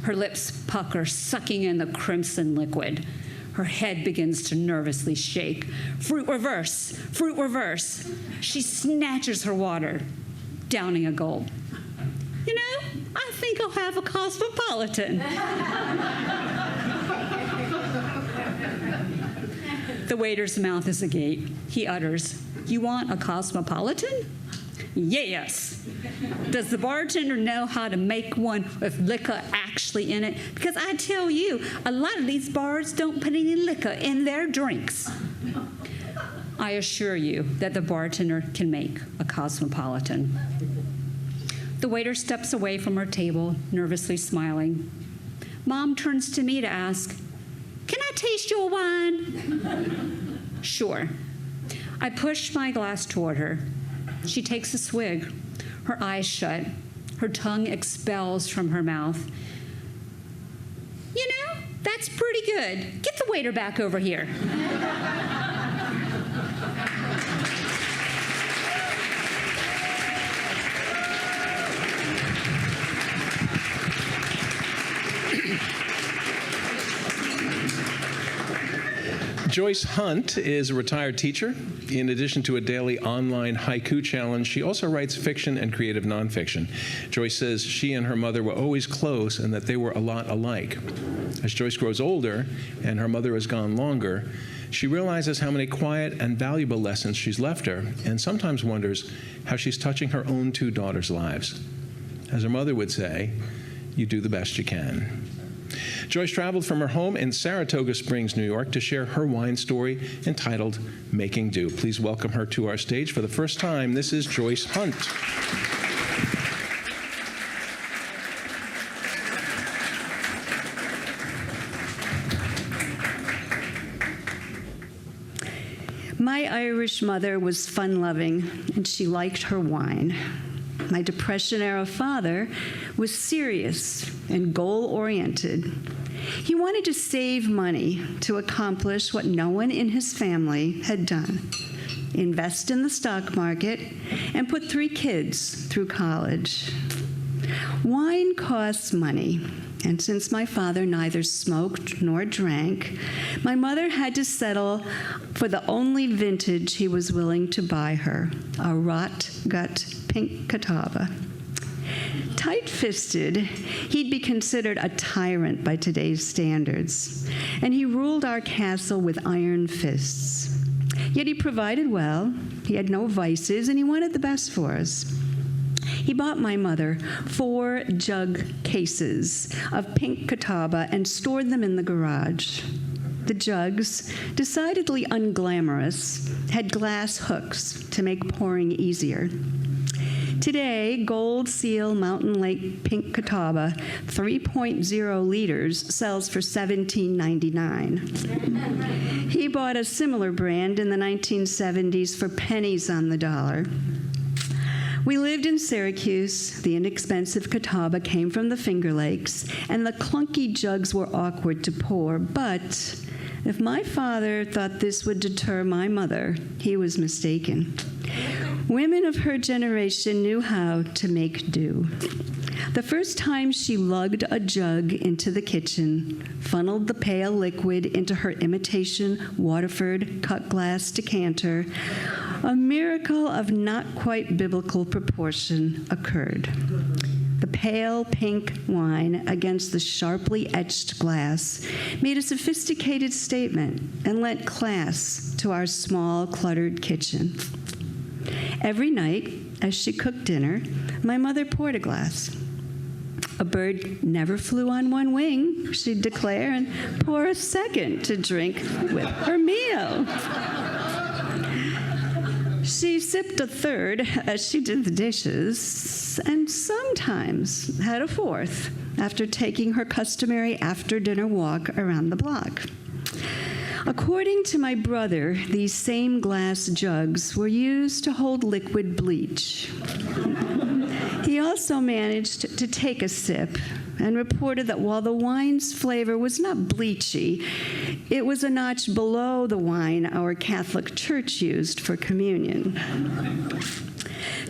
Her lips pucker, sucking in the crimson liquid. Her head begins to nervously shake. Fruit reverse, fruit reverse. She snatches her water, downing a gulp. You know, I think I'll have a Cosmopolitan. The waiter's mouth is agape. He utters, "You want a Cosmopolitan?" Yes. Does the bartender know how to make one with liquor actually in it? Because I tell you, a lot of these bars don't put any liquor in their drinks. I assure you that the bartender can make a Cosmopolitan. The waiter steps away from her table, nervously smiling. Mom turns to me to ask, "Can I taste your wine?" Sure. I push my glass toward her. She takes a swig, her eyes shut, her tongue expels from her mouth. You know, that's pretty good. Get the waiter back over here. Joyce Hunt is a retired teacher. In addition to a daily online haiku challenge, she also writes fiction and creative nonfiction. Joyce says she and her mother were always close and that they were a lot alike. As Joyce grows older and her mother has gone longer, she realizes how many quiet and valuable lessons she's left her and sometimes wonders how she's touching her own 2 daughters' lives. As her mother would say, you do the best you can. Joyce traveled from her home in Saratoga Springs, New York, to share her wine story entitled Making Do. Please welcome her to our stage for the first time. This is Joyce Hunt. My Irish mother was fun-loving, and she liked her wine. My Depression-era father was serious and goal-oriented. He wanted to save money to accomplish what no one in his family had done: invest in the stock market and put 3 kids through college. Wine costs money, and since my father neither smoked nor drank, my mother had to settle for the only vintage he was willing to buy her, a rot-gut pink Catawba. Tight-fisted, he'd be considered a tyrant by today's standards, and he ruled our castle with iron fists. Yet he provided well, he had no vices, and he wanted the best for us. He bought my mother 4 jug cases of pink Catawba and stored them in the garage. The jugs, decidedly unglamorous, had glass hooks to make pouring easier. Today, Gold Seal Mountain Lake Pink Catawba 3.0 liters sells for $17.99. He bought a similar brand in the 1970s for pennies on the dollar. We lived in Syracuse. The inexpensive Catawba came from the Finger Lakes, and the clunky jugs were awkward to pour. But if my father thought this would deter my mother, he was mistaken. Women of her generation knew how to make do. The first time she lugged a jug into the kitchen, funneled the pale liquid into her imitation Waterford cut glass decanter, a miracle of not quite biblical proportion occurred. The pale pink wine against the sharply etched glass made a sophisticated statement and lent class to our small, cluttered kitchen. Every night, as she cooked dinner, my mother poured a glass. A bird never flew on one wing, she'd declare, and pour a second to drink with her meal. She sipped a third as she did the dishes, and sometimes had a fourth after taking her customary after-dinner walk around the block. According to my brother, these same glass jugs were used to hold liquid bleach. He also managed to take a sip and reported that while the wine's flavor was not bleachy, it was a notch below the wine our Catholic Church used for communion.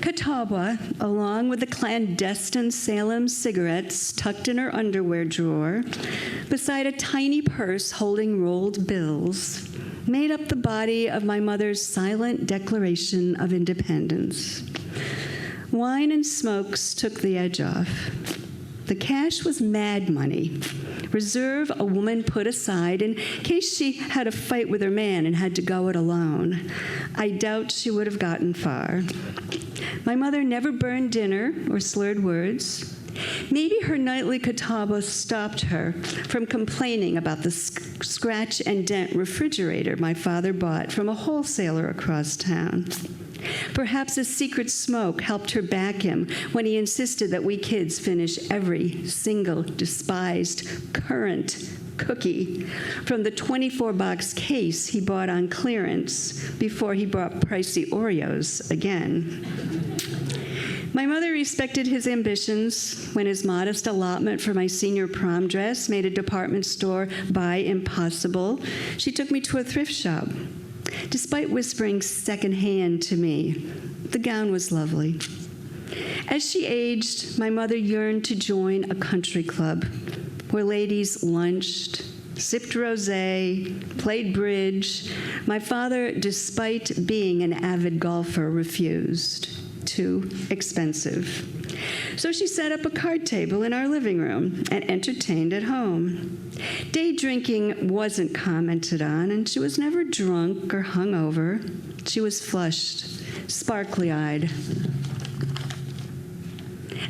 Catawba, along with the clandestine Salem cigarettes tucked in her underwear drawer, beside a tiny purse holding rolled bills, made up the body of my mother's silent Declaration of Independence. Wine and smokes took the edge off. The cash was mad money, reserve a woman put aside in case she had a fight with her man and had to go it alone. I doubt she would have gotten far. My mother never burned dinner or slurred words. Maybe her nightly Catawba stopped her from complaining about the scratch and dent refrigerator my father bought from a wholesaler across town. Perhaps a secret smoke helped her back him when he insisted that we kids finish every single despised current cookie from the 24-box case he bought on clearance before he bought pricey Oreos again. My mother respected his ambitions when his modest allotment for my senior prom dress made a department store buy impossible. She took me to a thrift shop. Despite whispering secondhand to me, the gown was lovely. As she aged, my mother yearned to join a country club where ladies lunched, sipped rosé, played bridge. My father, despite being an avid golfer, refused. Too expensive. So she set up a card table in our living room and entertained at home. Day drinking wasn't commented on, and she was never drunk or hungover. She was flushed, sparkly-eyed,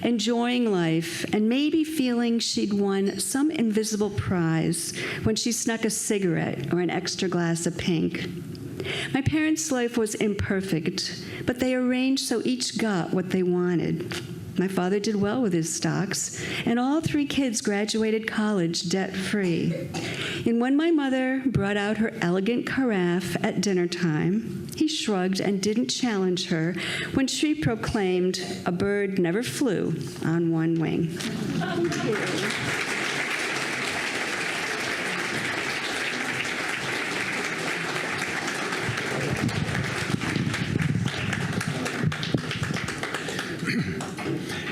enjoying life, and maybe feeling she'd won some invisible prize when she snuck a cigarette or an extra glass of pink. My parents' life was imperfect, but they arranged so each got what they wanted. My father did well with his stocks, and all three kids graduated college debt-free. And when my mother brought out her elegant carafe at dinner time, he shrugged and didn't challenge her when she proclaimed, "A bird never flew on one wing." Thank you.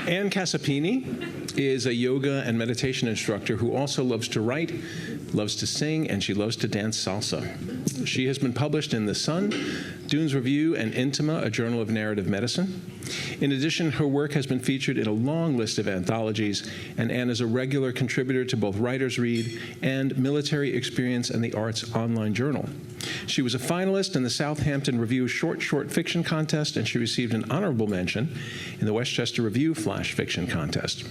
Ann Casapini is a yoga and meditation instructor who also loves to write, loves to sing, and she loves to dance salsa. She has been published in The Sun, Dunes Review, and Intima, a journal of narrative medicine. In addition, her work has been featured in a long list of anthologies, and Ann is a regular contributor to both Writers Read and Military Experience and the Arts online journal. She was a finalist in the Southampton Review Short Fiction Contest, and she received an honorable mention in the Westchester Review Flash Fiction Contest.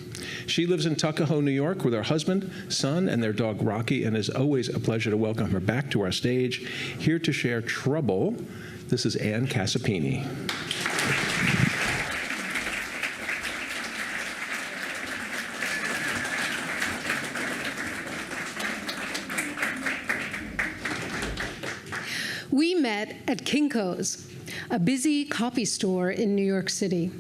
She lives in Tuckahoe, New York, with her husband, son, and their dog Rocky, and it is always a pleasure to welcome her back to our stage. Here to share Trouble, this is Ann Casapini. We met at Kinko's, a busy coffee store in New York City.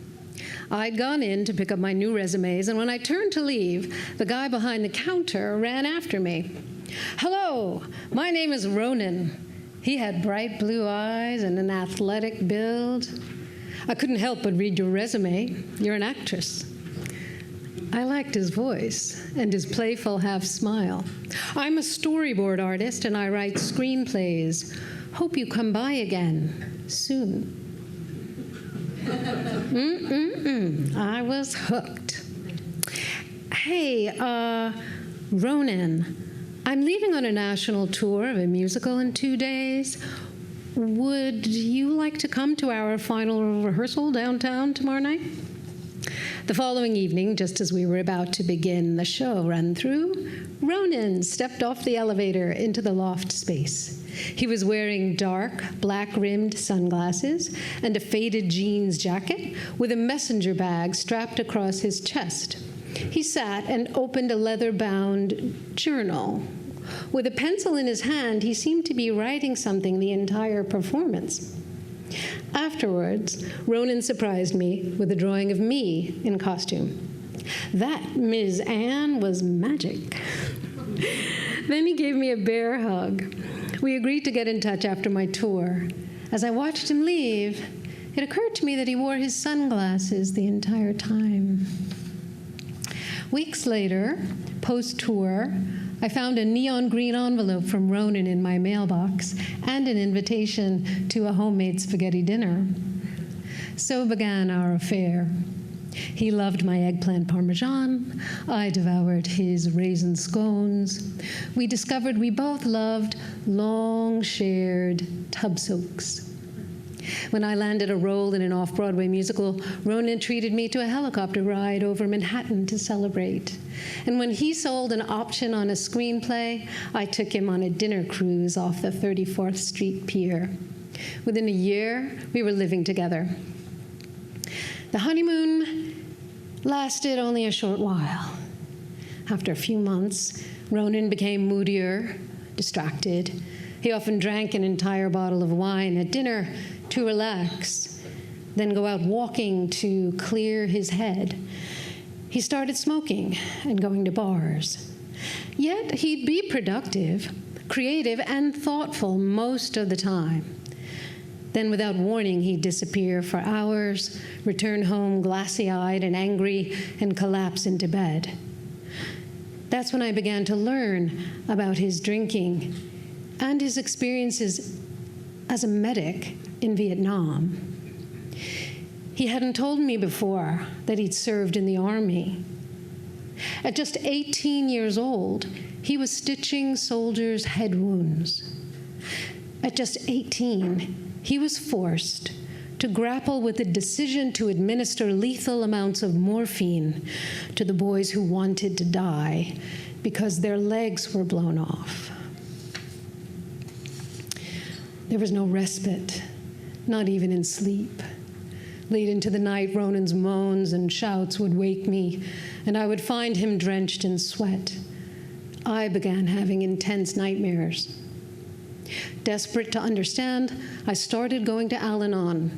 I'd gone in to pick up my new resumes, and when I turned to leave, the guy behind the counter ran after me. "Hello, my name is Ronan." He had bright blue eyes and an athletic build. "I couldn't help but read your resume. You're an actress." I liked his voice and his playful half smile. "I'm a storyboard artist, and I write screenplays. Hope you come by again soon." I was hooked. "Hey, Ronan, I'm leaving on a national tour of a musical in 2 days. would you like to come to our final rehearsal downtown tomorrow night? The following evening, just as we were about to begin the show run-through, Ronan stepped off the elevator into the loft space. He was wearing dark, black-rimmed sunglasses and a faded jeans jacket with a messenger bag strapped across his chest. He sat and opened a leather-bound journal. With a pencil in his hand, he seemed to be writing something the entire performance. Afterwards, Ronan surprised me with a drawing of me in costume. That Ms. Anne was magic. Then he gave me a bear hug. We agreed to get in touch after my tour. As I watched him leave, it occurred to me that he wore his sunglasses the entire time. Weeks later, post-tour, I found a neon green envelope from Ronan in my mailbox and an invitation to a homemade spaghetti dinner. So began our affair. He loved my eggplant parmesan. I devoured his raisin scones. We discovered we both loved long shared tub soaks. When I landed a role in an off-Broadway musical, Ronan treated me to a helicopter ride over Manhattan to celebrate. And when he sold an option on a screenplay, I took him on a dinner cruise off the 34th Street Pier. Within a year, we were living together. The honeymoon lasted only a short while. After a few months, Ronan became moodier, distracted. He often drank an entire bottle of wine at dinner to relax, then go out walking to clear his head. He started smoking and going to bars. Yet he'd be productive, creative, and thoughtful most of the time. Then, without warning, he'd disappear for hours, return home glassy-eyed and angry, and collapse into bed. That's when I began to learn about his drinking and his experiences as a medic in Vietnam. He hadn't told me before that he'd served in the Army. At just 18 years old, he was stitching soldiers' head wounds. At just 18, he was forced to grapple with the decision to administer lethal amounts of morphine to the boys who wanted to die because their legs were blown off. There was no respite, not even in sleep. Late into the night, Ronan's moans and shouts would wake me, and I would find him drenched in sweat. I began having intense nightmares. Desperate to understand, I started going to Al-Anon.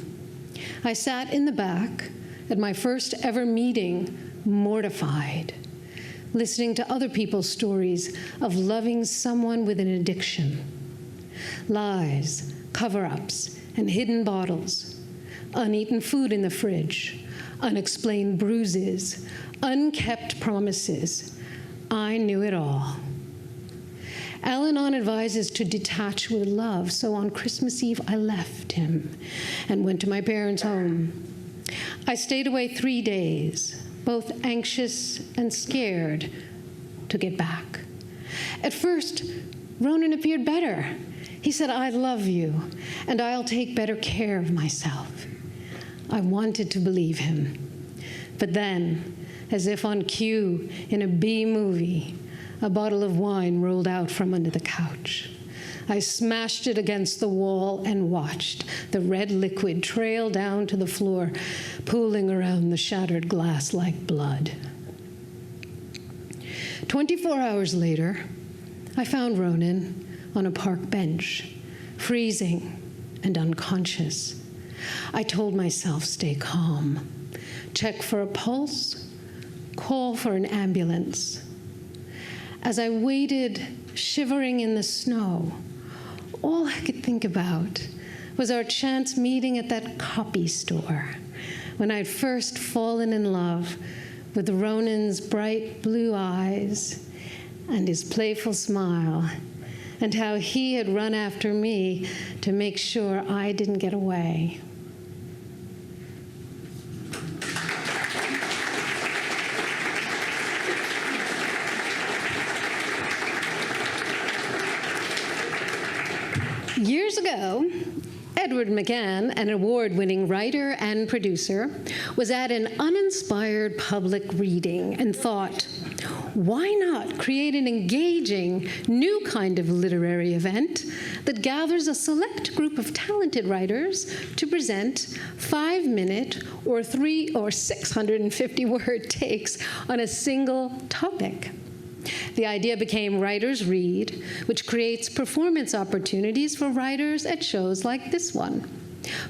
I sat in the back at my first ever meeting, mortified, listening to other people's stories of loving someone with an addiction. Lies, cover-ups, and hidden bottles, uneaten food in the fridge, unexplained bruises, unkept promises. I knew it all. Al-Anon advises to detach with love, so on Christmas Eve I left him and went to my parents' home. I stayed away 3 days, both anxious and scared to get back. At first, Ronan appeared better. He said, "I love you, and I'll take better care of myself." I wanted to believe him. But then, as if on cue in a B movie, a bottle of wine rolled out from under the couch. I smashed it against the wall and watched the red liquid trail down to the floor, pooling around the shattered glass like blood. 24 hours later, I found Ronan on a park bench, freezing and unconscious. I told myself, stay calm, check for a pulse, call for an ambulance. As I waited, shivering in the snow, all I could think about was our chance meeting at that copy store, when I'd first fallen in love with Ronan's bright blue eyes and his playful smile, and how he had run after me to make sure I didn't get away. Years ago, Edward McCann, an award-winning writer and producer, was at an uninspired public reading and thought, why not create an engaging, new kind of literary event that gathers a select group of talented writers to present 5-minute or 300 or 650-word takes on a single topic? The idea became Writers Read, which creates performance opportunities for writers at shows like this one.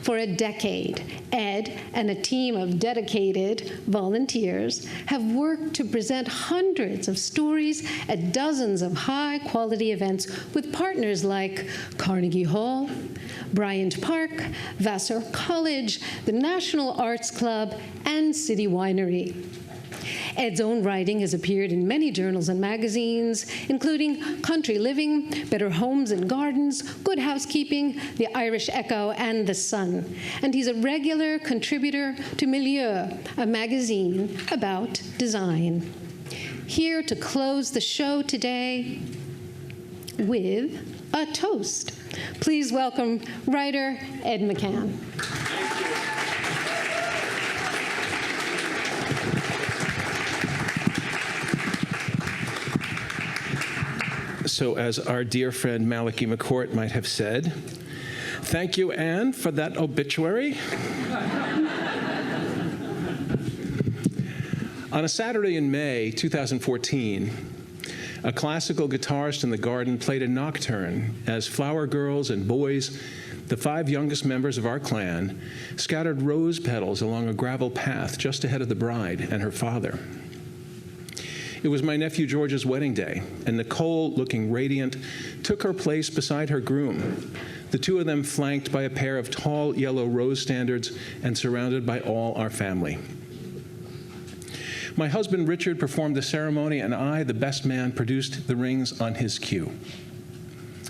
For a decade, Ed and a team of dedicated volunteers have worked to present hundreds of stories at dozens of high-quality events with partners like Carnegie Hall, Bryant Park, Vassar College, the National Arts Club, and City Winery. Ed's own writing has appeared in many journals and magazines, including Country Living, Better Homes and Gardens, Good Housekeeping, The Irish Echo, and The Sun. And he's a regular contributor to Milieu, a magazine about design. Here to close the show today with a toast. Please welcome writer Ed McCann. So as our dear friend Malachi McCourt might have said, thank you, Anne, for that obituary. On a Saturday in May 2014, a classical guitarist in the garden played a nocturne as flower girls and boys, the 5 youngest members of our clan, scattered rose petals along a gravel path just ahead of the bride and her father. It was my nephew George's wedding day, and Nicole, looking radiant, took her place beside her groom, the two of them flanked by a pair of tall yellow rose standards and surrounded by all our family. My husband Richard performed the ceremony, and I, the best man, produced the rings on his cue.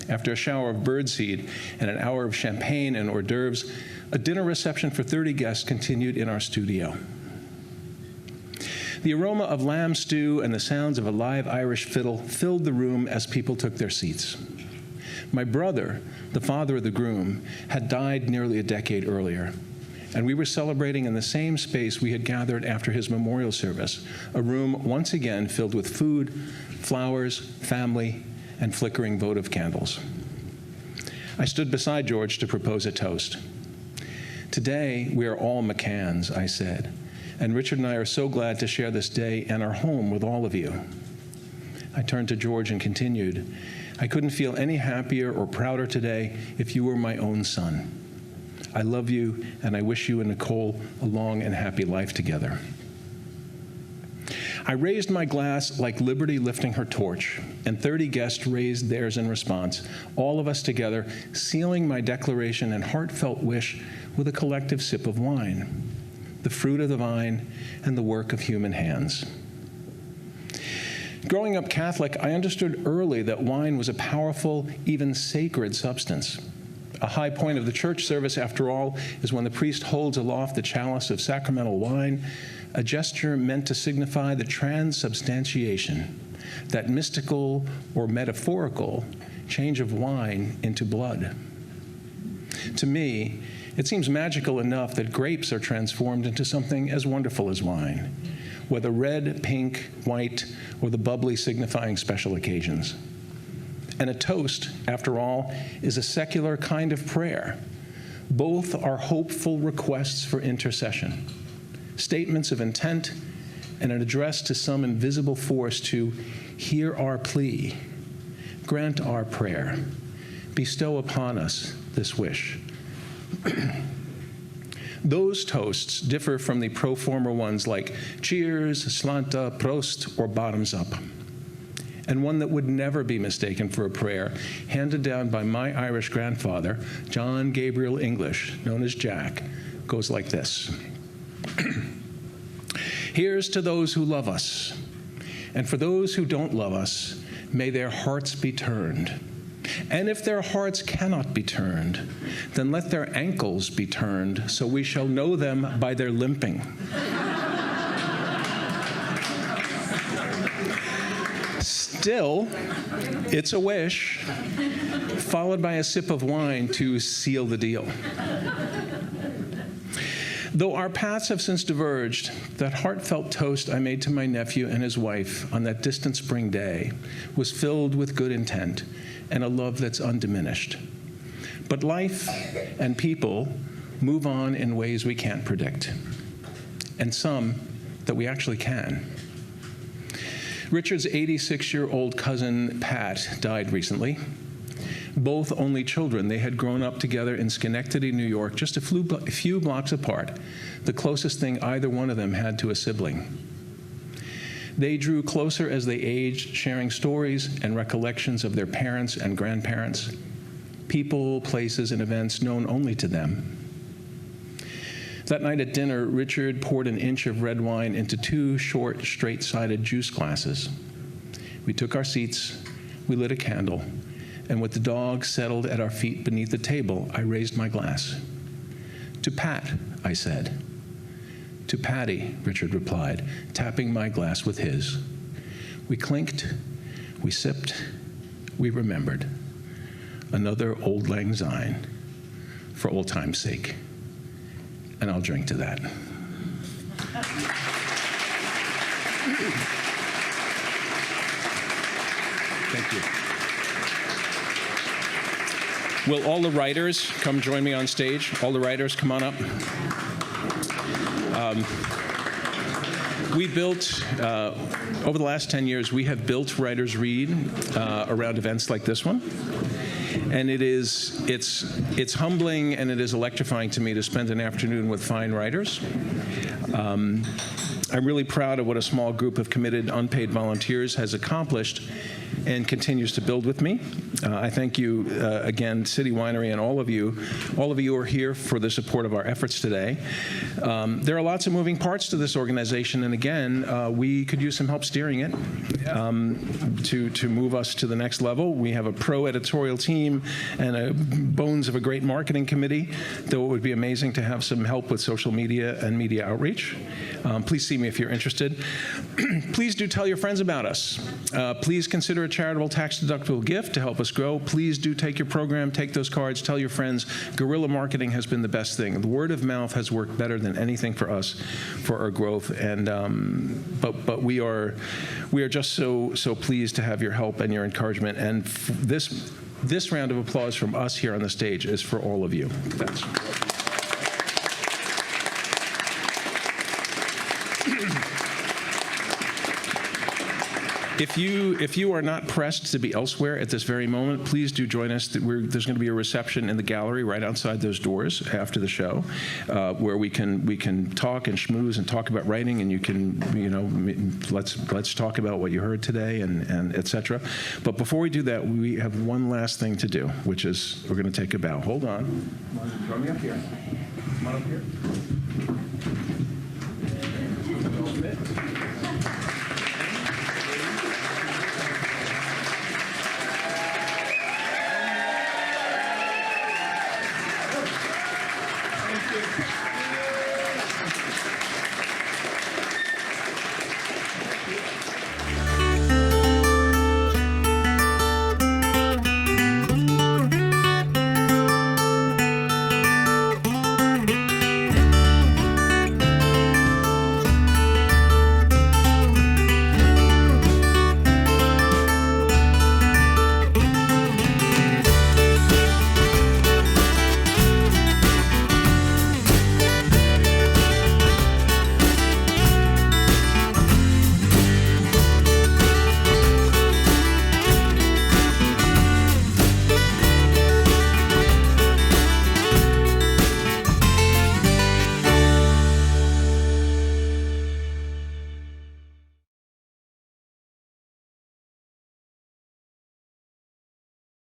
After a shower of birdseed and an hour of champagne and hors d'oeuvres, a dinner reception for 30 guests continued in our studio. The aroma of lamb stew and the sounds of a live Irish fiddle filled the room as people took their seats. My brother, the father of the groom, had died nearly a decade earlier, and we were celebrating in the same space we had gathered after his memorial service, a room once again filled with food, flowers, family, and flickering votive candles. I stood beside George to propose a toast. Today, we are all McCanns, I said. And Richard and I are so glad to share this day and our home with all of you. I turned to George and continued, I couldn't feel any happier or prouder today if you were my own son. I love you, and I wish you and Nicole a long and happy life together. I raised my glass like Liberty lifting her torch, and 30 guests raised theirs in response, all of us together sealing my declaration and heartfelt wish with a collective sip of wine. The fruit of the vine, and the work of human hands. Growing up Catholic, I understood early that wine was a powerful, even sacred substance. A high point of the church service, after all, is when the priest holds aloft the chalice of sacramental wine, a gesture meant to signify the transubstantiation, that mystical or metaphorical change of wine into blood. To me, it seems magical enough that grapes are transformed into something as wonderful as wine, whether red, pink, white, or the bubbly signifying special occasions. And a toast, after all, is a secular kind of prayer. Both are hopeful requests for intercession, statements of intent, and an address to some invisible force to hear our plea, grant our prayer, bestow upon us this wish. Those toasts differ from the pro forma ones like cheers, slanta, prost, or bottoms up. And one that would never be mistaken for a prayer, handed down by my Irish grandfather, John Gabriel English, known as Jack, goes like this. Here's to those who love us, and for those who don't love us, may their hearts be turned. And if their hearts cannot be turned, then let their ankles be turned, so we shall know them by their limping. Still, it's a wish, followed by a sip of wine to seal the deal. Though our paths have since diverged, that heartfelt toast I made to my nephew and his wife on that distant spring day was filled with good intent and a love that's undiminished. But life and people move on in ways we can't predict, and some that we actually can. Richard's 86-year-old cousin, Pat, died recently. Both only children, they had grown up together in Schenectady, New York, just a few blocks apart, the closest thing either one of them had to a sibling. They drew closer as they aged, sharing stories and recollections of their parents and grandparents, people, places, and events known only to them. That night at dinner, Richard poured an inch of red wine into 2 short, straight-sided juice glasses. We took our seats, we lit a candle, and with the dog settled at our feet beneath the table, I raised my glass. "To Pat," I said. "To Patty," Richard replied, tapping my glass with his. We clinked, we sipped, we remembered. Another Auld Lang Syne, for old time's sake. And I'll drink to that. Thank you. Will all the writers come join me on stage? All the writers, come on up. We built, over the last 10 years, we have built Writers Read around events like this one. And it's humbling and it is electrifying to me to spend an afternoon with fine writers. I'm really proud of what a small group of committed, unpaid volunteers has accomplished and continues to build with me. I thank you again, City Winery, and all of you. All of you are here for the support of our efforts today. There are lots of moving parts to this organization, and again, we could use some help steering it to move us to the next level. We have a pro editorial team and a bones of a great marketing committee, though it would be amazing to have some help with social media and media outreach. Please see me if you're interested. Please do tell your friends about us. Please consider a charitable tax-deductible gift to help us grow. Please do take your program, take those cards, tell your friends. Guerrilla marketing has been the best thing. The word of mouth has worked better than anything for us for our growth. And but we are just so pleased to have your help and your encouragement. And this round of applause from us here on the stage is for all of you. Thanks. If you are not pressed to be elsewhere at this very moment, please do join us. There's going to be a reception in the gallery right outside those doors after the show, where we can talk and schmooze and talk about writing, and you can let's talk about what you heard today and etc. But before we do that, we have one last thing to do, which is we're going to take a bow. Hold on. Come on, join me up here. Come on up here.